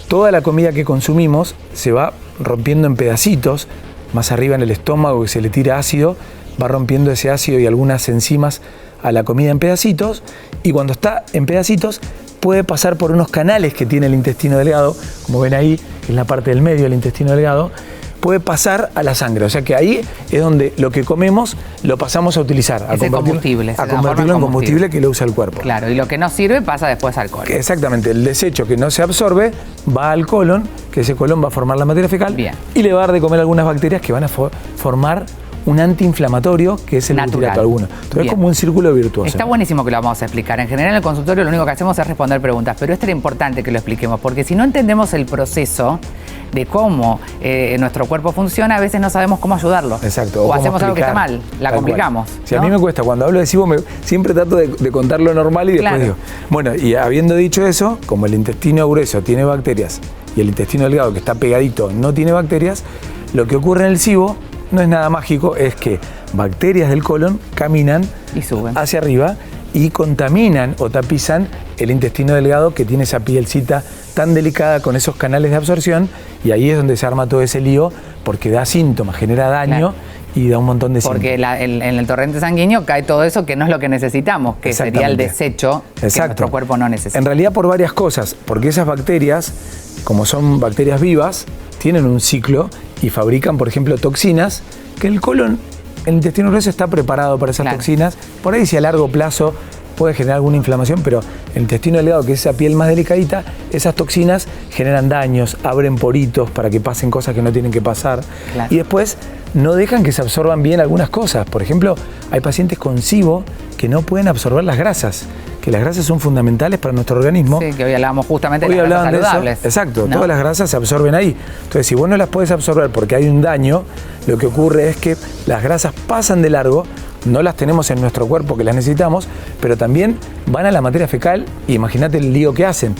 toda la comida que consumimos se va rompiendo en pedacitos. Más arriba en el estómago, que se le tira ácido, va rompiendo ese ácido y algunas enzimas a la comida en pedacitos. Y cuando está en pedacitos, puede pasar por unos canales que tiene el intestino delgado, como ven ahí, que es la parte del medio del intestino delgado, puede pasar a la sangre. O sea que ahí es donde lo que comemos lo pasamos a utilizar, a Ese combustible, se transforma convertirlo en en combustible que lo usa el cuerpo. Claro, y lo que no sirve pasa después al colon. Exactamente, el desecho que no se absorbe va al colon, que ese colon va a formar la materia fecal. Bien. Y le va a dar de comer algunas bacterias que van a formar un antiinflamatorio que es el butirato alguno. Entonces es como un círculo virtuoso. Está buenísimo que lo vamos a explicar. En general en el consultorio lo único que hacemos es responder preguntas, pero esto era importante que lo expliquemos, porque si no entendemos el proceso de cómo nuestro cuerpo funciona, a veces no sabemos cómo ayudarlo. Exacto. O hacemos algo que está mal, la complicamos. Si a mí me cuesta, cuando hablo de SIBO, siempre trato de contar lo normal y después digo. Bueno, y habiendo dicho eso, como el intestino grueso tiene bacterias y el intestino delgado que está pegadito no tiene bacterias, lo que ocurre en el SIBO no es nada mágico, es que bacterias del colon caminan y suben hacia arriba y contaminan o tapizan el intestino delgado que tiene esa pielcita tan delicada con esos canales de absorción, y ahí es donde se arma todo ese lío porque da síntomas, genera daño y da un montón de síntomas. Porque en el torrente sanguíneo cae todo eso que no es lo que necesitamos, que sería el desecho que nuestro cuerpo no necesita. En realidad por varias cosas, porque esas bacterias, como son bacterias vivas, tienen un ciclo y fabrican, por ejemplo, toxinas que el colon, el intestino grueso está preparado para esas toxinas. Por ahí si a largo plazo puede generar alguna inflamación, pero el intestino delgado, que es esa piel más delicadita, esas toxinas generan daños, abren poritos para que pasen cosas que no tienen que pasar. Y después no dejan que se absorban bien algunas cosas. Por ejemplo, hay pacientes con SIBO que no pueden absorber las grasas, que las grasas son fundamentales para nuestro organismo. Sí, que hoy hablábamos justamente de las grasas saludables. Exacto, todas las grasas se absorben ahí. Entonces, si vos no las podés absorber porque hay un daño, lo que ocurre es que las grasas pasan de largo, no las tenemos en nuestro cuerpo que las necesitamos, pero también van a la materia fecal y imagínate el lío que hacen.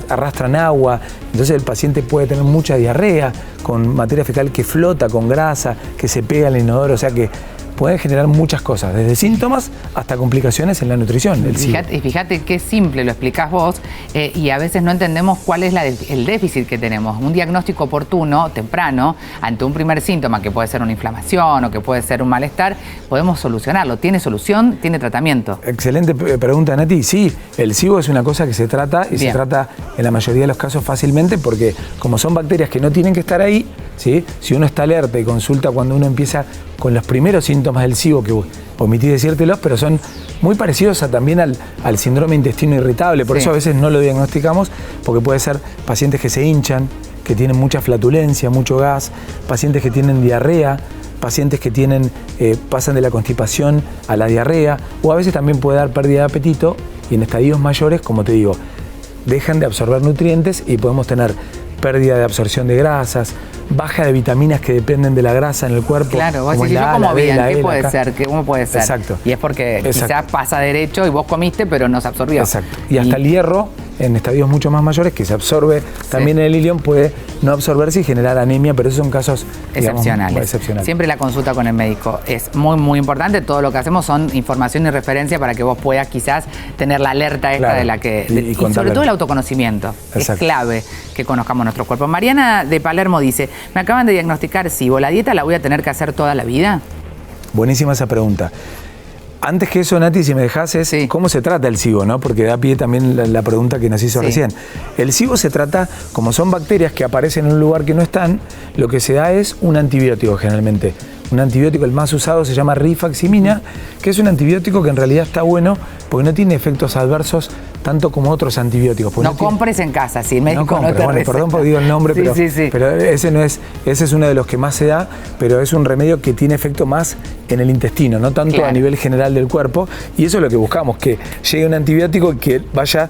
Arrastran agua, entonces el paciente puede tener mucha diarrea con materia fecal que flota con grasa, que se pega al inodoro, o sea que pueden generar muchas cosas, desde síntomas hasta complicaciones en la nutrición. Fíjate qué simple lo explicás vos, y a veces no entendemos cuál es el déficit que tenemos. Un diagnóstico oportuno, temprano, ante un primer síntoma que puede ser una inflamación o que puede ser un malestar, podemos solucionarlo. ¿Tiene solución? ¿Tiene tratamiento? Excelente pregunta, Nati. Sí, el SIBO es una cosa que se trata y se trata en la mayoría de los casos fácilmente porque como son bacterias que no tienen que estar ahí, ¿sí? Si uno está alerta y consulta cuando uno empieza con los primeros síntomas del SIBO, que omití decírtelos, pero son muy parecidos también al síndrome intestino irritable, por eso a veces no lo diagnosticamos, porque puede ser pacientes que se hinchan, que tienen mucha flatulencia, mucho gas, pacientes que tienen diarrea, pacientes que pasan de la constipación a la diarrea, o a veces también puede dar pérdida de apetito, y en estadios mayores, como te digo, dejan de absorber nutrientes y podemos tener pérdida de absorción de grasas, baja de vitaminas que dependen de la grasa en el cuerpo. Claro, vos decís, yo como bien, ¿qué puede ser? ¿Cómo puede ser? Exacto. Y es porque quizás pasa derecho y vos comiste, pero no se absorbió. Exacto. Y hasta el hierro, en estadios mucho más mayores, que se absorbe también en el ilion, puede no absorberse y generar anemia, pero esos son casos excepcionales. Siempre la consulta con el médico es muy, muy importante. Todo lo que hacemos son información y referencia para que vos puedas quizás tener la alerta esta de la que... Y sobre todo el autoconocimiento. Es clave que conozcamos nuestro cuerpo. Mariana de Palermo dice, me acaban de diagnosticar SIBO, ¿la dieta la voy a tener que hacer toda la vida? Buenísima esa pregunta. Antes que eso, Nati, si me dejás, ¿cómo se trata el SIBO? ¿No? Porque da pie también la pregunta que nos hizo recién. El SIBO se trata, como son bacterias que aparecen en un lugar que no están, lo que se da es un antibiótico generalmente. Un antibiótico, el más usado, se llama rifaximina, que es un antibiótico que en realidad está bueno porque no tiene efectos adversos tanto como otros antibióticos. No compres en casa, si el médico no te bueno, perdón por digo el nombre, pero ese es uno de los que más se da, pero es un remedio que tiene efecto más en el intestino, no tanto a nivel general del cuerpo, y eso es lo que buscamos, que llegue un antibiótico que vaya,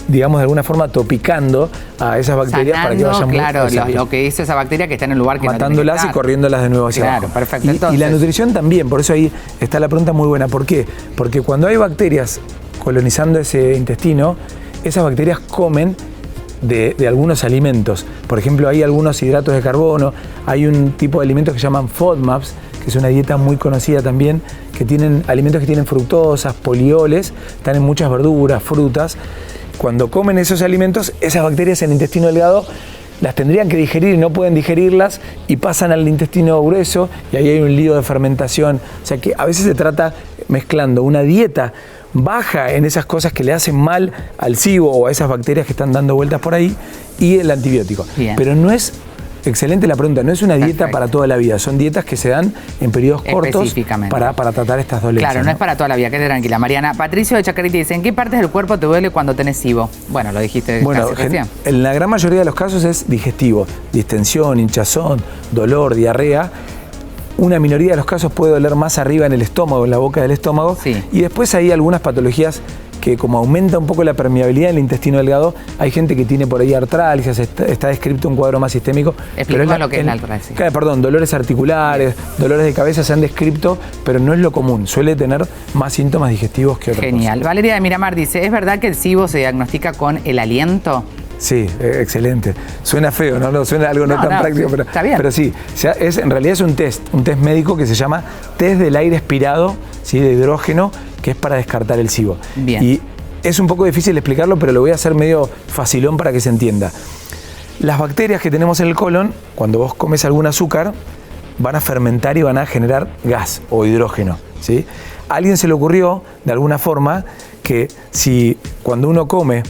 digamos, de alguna forma topicando a esas bacterias para que vayan lo que hizo esa bacteria que está en el lugar que matándolas no tiene que estar. y corriéndolas de nuevo hacia abajo. Perfecto. Y la nutrición también, por eso ahí está la pregunta muy buena. ¿Por qué? Porque cuando hay bacterias colonizando ese intestino, esas bacterias comen de algunos alimentos. Por ejemplo, hay algunos hidratos de carbono, hay un tipo de alimentos que llaman FODMAPs, que es una dieta muy conocida también, que tienen alimentos que tienen fructosas, polioles, están en muchas verduras, frutas. Cuando comen esos alimentos, esas bacterias en el intestino delgado las tendrían que digerir y no pueden digerirlas y pasan al intestino grueso y ahí hay un lío de fermentación. O sea que a veces se trata mezclando una dieta baja en esas cosas que le hacen mal al SIBO o a esas bacterias que están dando vueltas por ahí y el antibiótico. Pero no es... Excelente la pregunta, no es una dieta para toda la vida, son dietas que se dan en periodos cortos para tratar estas dolencias. Claro, no es para toda la vida, quédate tranquila, Mariana. Patricio de Chacarita dice, ¿en qué partes del cuerpo te duele cuando tenés SIBO? Bueno, lo dijiste casi recién. En la gran mayoría de los casos es digestivo, distensión, hinchazón, dolor, diarrea. una minoría de los casos puede doler más arriba en el estómago, en la boca del estómago. Sí. Y después hay algunas patologías que como aumenta un poco la permeabilidad del intestino delgado, hay gente que tiene por ahí artralgias, está descrito un cuadro más sistémico. Explica lo que es la artralgia. Perdón, dolores articulares, dolores de cabeza se han descrito, pero no es lo común, suele tener más síntomas digestivos que otras cosas. Genial. Valeria de Miramar dice, ¿es verdad que el SIBO se diagnostica con el aliento? Sí, excelente. Suena feo, ¿no? Suena algo no tan práctico, pero, está bien. Pero sí, en realidad es un test médico que se llama test del aire expirado, ¿sí? De hidrógeno, que es para descartar el SIBO. Bien. Y es un poco difícil explicarlo, pero lo voy a hacer medio facilón para que se entienda. Las bacterias que tenemos en el colon, cuando vos comes algún azúcar, van a fermentar y van a generar gas o hidrógeno, ¿sí? A alguien se le ocurrió, de alguna forma, que si cuando uno come,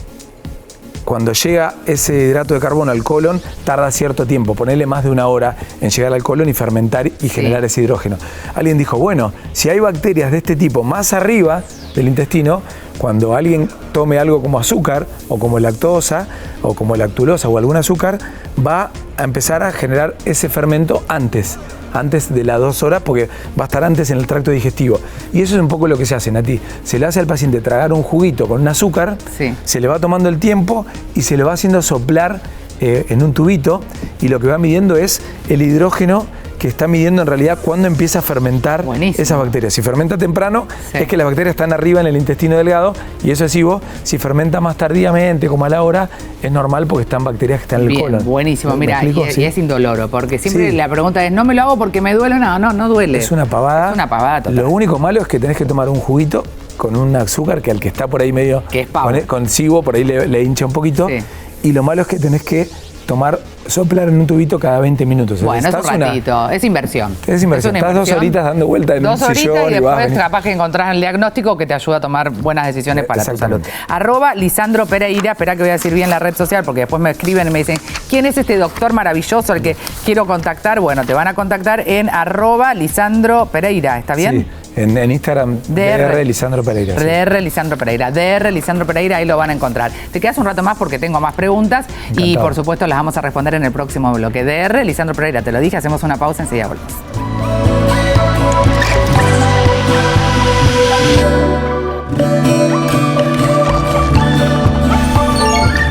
cuando llega ese hidrato de carbono al colon, tarda cierto tiempo, ponerle más de 1 hora en llegar al colon y fermentar y generar ese hidrógeno. Alguien dijo, bueno, si hay bacterias de este tipo más arriba del intestino, cuando alguien tome algo como azúcar o como lactosa o como lactulosa o algún azúcar, va a empezar a generar ese fermento antes de las 2 horas, porque va a estar antes en el tracto digestivo. Y eso es un poco lo que se hace, Nati. Se le hace al paciente tragar un juguito con un azúcar, sí. Se le va tomando el tiempo y se le va haciendo soplar en un tubito, y lo que va midiendo es el hidrógeno que está midiendo en realidad cuándo empieza a fermentar esas bacterias. Si fermenta temprano, sí, es que las bacterias están arriba en el intestino delgado, y eso es SIBO. Si fermenta más tardíamente, como a la hora, es normal porque están bacterias que están en el colon. Buenísimo. Mira, y es indoloro, porque siempre sí, la pregunta es, ¿no me lo hago porque me duele? No duele. Es una pavada. Es una pavada total. Lo único malo es que tenés que tomar un juguito con un azúcar que al que está por ahí medio con SIBO, por ahí le hincha un poquito. Sí. Y lo malo es que tenés que soplar en un tubito cada 20 minutos. Bueno, es un ratito, es inversión. Es inversión. Estás 2 horitas dando vueltas en un sillón. 2 horitas y después capaz que encontrás el diagnóstico que te ayuda a tomar buenas decisiones para tu salud. @Lisandro Pereira, espera que voy a decir bien la red social porque después me escriben y me dicen, ¿quién es este doctor maravilloso al que quiero contactar? Bueno, te van a contactar en @Lisandro Pereira, ¿está bien? Sí. En Instagram, DR Lisandro Pereira. DR Lisandro Pereira. DR Lisandro Pereira, ahí lo van a encontrar. Te quedas un rato más porque tengo más preguntas. Encantado. Y por supuesto las vamos a responder en el próximo bloque. DR Lisandro Pereira, te lo dije, hacemos una pausa, enseguida volvemos.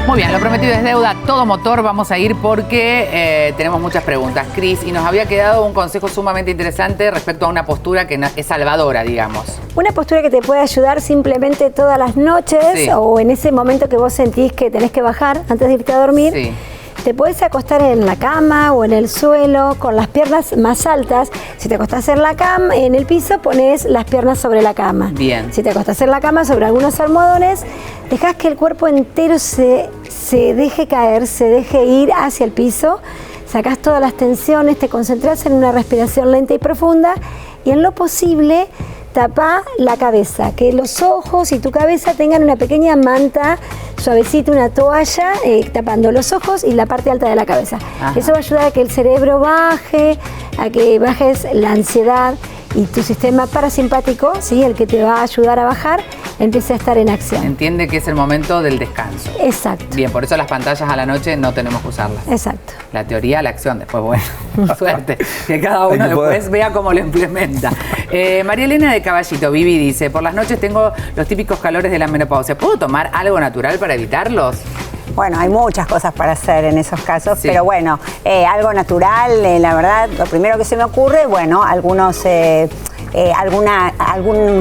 Muy bien, lo prometido es deuda, todo motor. Vamos a ir porque tenemos muchas preguntas, Cris, y nos había quedado un consejo sumamente interesante respecto a una postura que es salvadora, digamos. Una postura que te puede ayudar simplemente todas las noches, sí, o en ese momento que vos sentís que tenés que bajar antes de irte a dormir. Sí. Te puedes acostar en la cama o en el suelo con las piernas más altas. Si te acostás en la cama, en el piso, pones las piernas sobre la cama. Bien. Si te acostás en la cama sobre algunos almohadones, dejás que el cuerpo entero se deje caer, se deje ir hacia el piso. Sacás todas las tensiones, te concentrás en una respiración lenta y profunda y en lo posible tapá la cabeza, que los ojos y tu cabeza tengan una pequeña manta suavecita, una toalla tapando los ojos y la parte alta de la cabeza. Ajá. Eso va a ayudar a que el cerebro baje, a que bajes la ansiedad y tu sistema parasimpático, ¿sí?, el que te va a ayudar a bajar, empiece a estar en acción. Entiende que es el momento del descanso. Exacto. Bien, por eso las pantallas a la noche no tenemos que usarlas. Exacto. La teoría, la acción, después, bueno, suerte, que cada uno después vea cómo lo implementa. María Elena de Caballito, Vivi, dice, por las noches tengo los típicos calores de la menopausia. ¿Puedo tomar algo natural para evitarlos? Bueno, hay muchas cosas para hacer en esos casos, sí, pero bueno, algo natural, la verdad, lo primero que se me ocurre, bueno, algún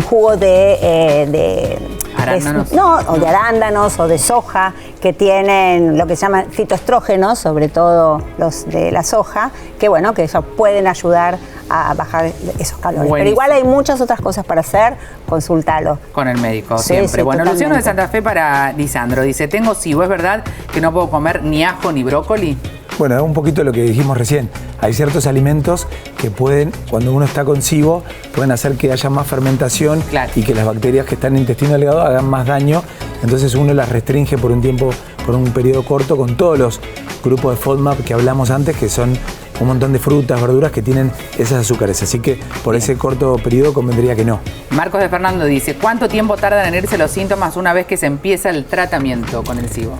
jugo de arándanos. O de arándanos o de soja, que tienen lo que se llaman fitoestrógenos, sobre todo los de la soja, que bueno, que eso pueden ayudar a bajar esos calores. Buenísimo. Pero igual hay muchas otras cosas para hacer, consúltalo. Con el médico, sí, siempre. Sí, bueno, totalmente. Luciano de Santa Fe para Lisandro dice, tengo SIBO, ¿es verdad que no puedo comer ni ajo ni brócoli? Bueno, un poquito lo que dijimos recién. Hay ciertos alimentos que pueden, cuando uno está con SIBO, pueden hacer que haya más fermentación, claro, y que las bacterias que están en el intestino delgado hagan más daño. Entonces uno las restringe por un tiempo, por un periodo corto, con todos los grupos de FODMAP que hablamos antes, que son un montón de frutas, verduras que tienen esos azúcares. Así que por ese corto periodo convendría que no. Marcos de Fernando dice, ¿cuánto tiempo tardan en irse los síntomas una vez que se empieza el tratamiento con el SIBO?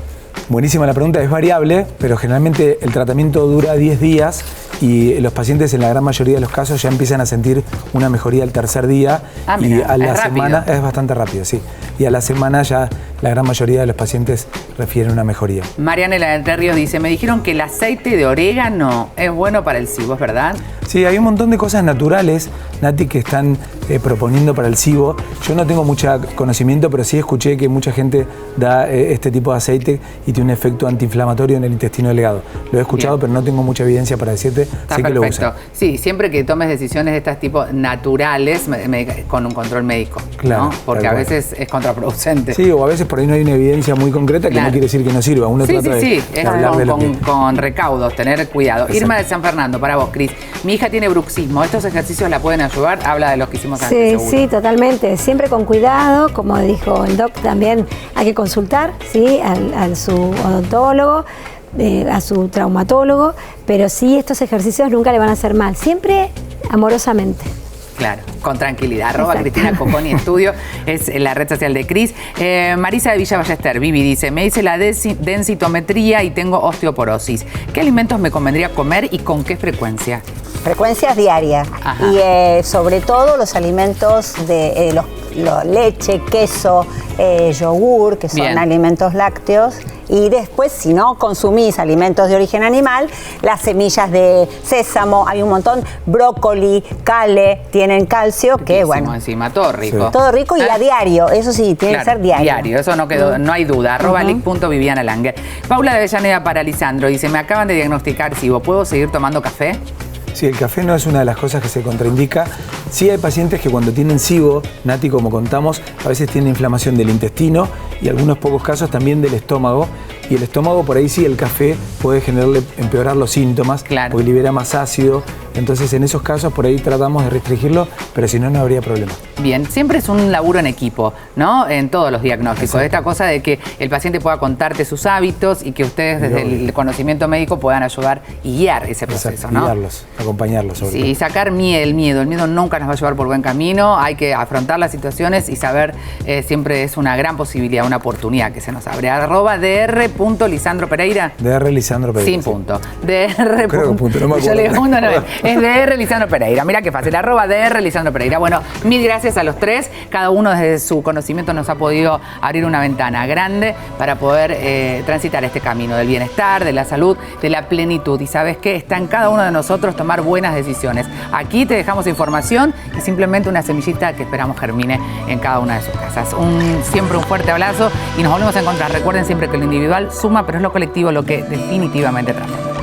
Buenísima la pregunta, es variable, pero generalmente el tratamiento dura 10 días y los pacientes en la gran mayoría de los casos ya empiezan a sentir una mejoría al tercer día y mira, a la es semana rápido. es bastante rápido, sí. Y a la semana ya la gran mayoría de los pacientes refieren una mejoría. Marianela de Entre Ríos dice, me dijeron que el aceite de orégano es bueno para el SIBO, ¿es verdad? Sí, hay un montón de cosas naturales, Nati, que están proponiendo para el SIBO. Yo no tengo mucho conocimiento, pero sí escuché que mucha gente da este tipo de aceite y tiene un efecto antiinflamatorio en el intestino delgado. Lo he escuchado, pero no tengo mucha evidencia para decirte. Está sé que lo usan. Sí, siempre que tomes decisiones de este tipo naturales, con un control médico, Claro, ¿no? Porque tal a cual. veces es contraproducente. Sí, o a veces por ahí no hay una evidencia muy concreta que Claro. no quiere decir que no sirva. Uno Sí, trata sí, de es hablar de lo que... con recaudos, tener cuidado. Exacto. Irma de San Fernando, para vos, Cris. Mi hija tiene bruxismo, ¿estos ejercicios la pueden ayudar? Habla de los que hicimos antes, Sí, seguro. sí, totalmente. Siempre con cuidado, como dijo el doc, también hay que consultar, ¿sí? a su odontólogo, a su traumatólogo, pero sí, estos ejercicios nunca le van a hacer mal, siempre amorosamente. Claro, con tranquilidad. Exacto. Cristina Coconi Estudio es la red social de Cris. Marisa de Villa Ballester, Vivi, dice, me hice la densitometría y tengo osteoporosis. ¿Qué alimentos me convendría comer y con qué frecuencia? Frecuencias diarias. Ajá. Y sobre todo los alimentos de leche, queso, yogur, que son Bien. alimentos lácteos. Y después, si no consumís alimentos de origen animal, las semillas de sésamo, hay un montón, brócoli, cale, tienen calcio, que Riquísimo bueno, encima, todo rico. todo rico y a diario, eso sí, tiene Claro, que ser diario. eso no quedó, no hay duda. @lic.Viviana Langer. Paula de Avellaneda para Lisandro dice, me acaban de diagnosticar SIBO, ¿puedo seguir tomando café? Sí, el café no es una de las cosas que se contraindica. Sí hay pacientes que cuando tienen SIBO, Nati, como contamos, a veces tienen inflamación del intestino y algunos pocos casos también del estómago. Y el estómago, por ahí sí, el café puede empeorar los síntomas, Claro. porque libera más ácido. Entonces, en esos casos, por ahí tratamos de restringirlo, pero si no, no habría problema. Bien, siempre es un laburo en equipo, ¿no? En todos los diagnósticos. Esta cosa de que el paciente pueda contarte sus hábitos y que ustedes desde el conocimiento médico puedan ayudar y guiar ese proceso, Exacto, ¿no? guiarlos, acompañarlos sobre Sí, todo. y sacar el miedo. El miedo nunca nos va a llevar por buen camino. Hay que afrontar las situaciones y saber siempre es una gran posibilidad, una oportunidad que se nos abre. @dr.Lisandro Pereira. DR Lisandro Pereira. Sin sí. punto. DR. Creo que punto, no me acuerdo. Yo le digo punto, no es DR Lisandro Pereira. Mira qué fácil. @DR Lisandro Pereira. Bueno, mil gracias a los tres. Cada uno desde su conocimiento nos ha podido abrir una ventana grande para poder transitar este camino del bienestar, de la salud, de la plenitud. Y sabes qué, está en cada uno de nosotros tomar buenas decisiones. Aquí te dejamos información y simplemente una semillita que esperamos germine en cada una de sus casas. Siempre un fuerte abrazo y nos volvemos a encontrar. Recuerden siempre que lo individual suma, pero es lo colectivo lo que definitivamente transforma.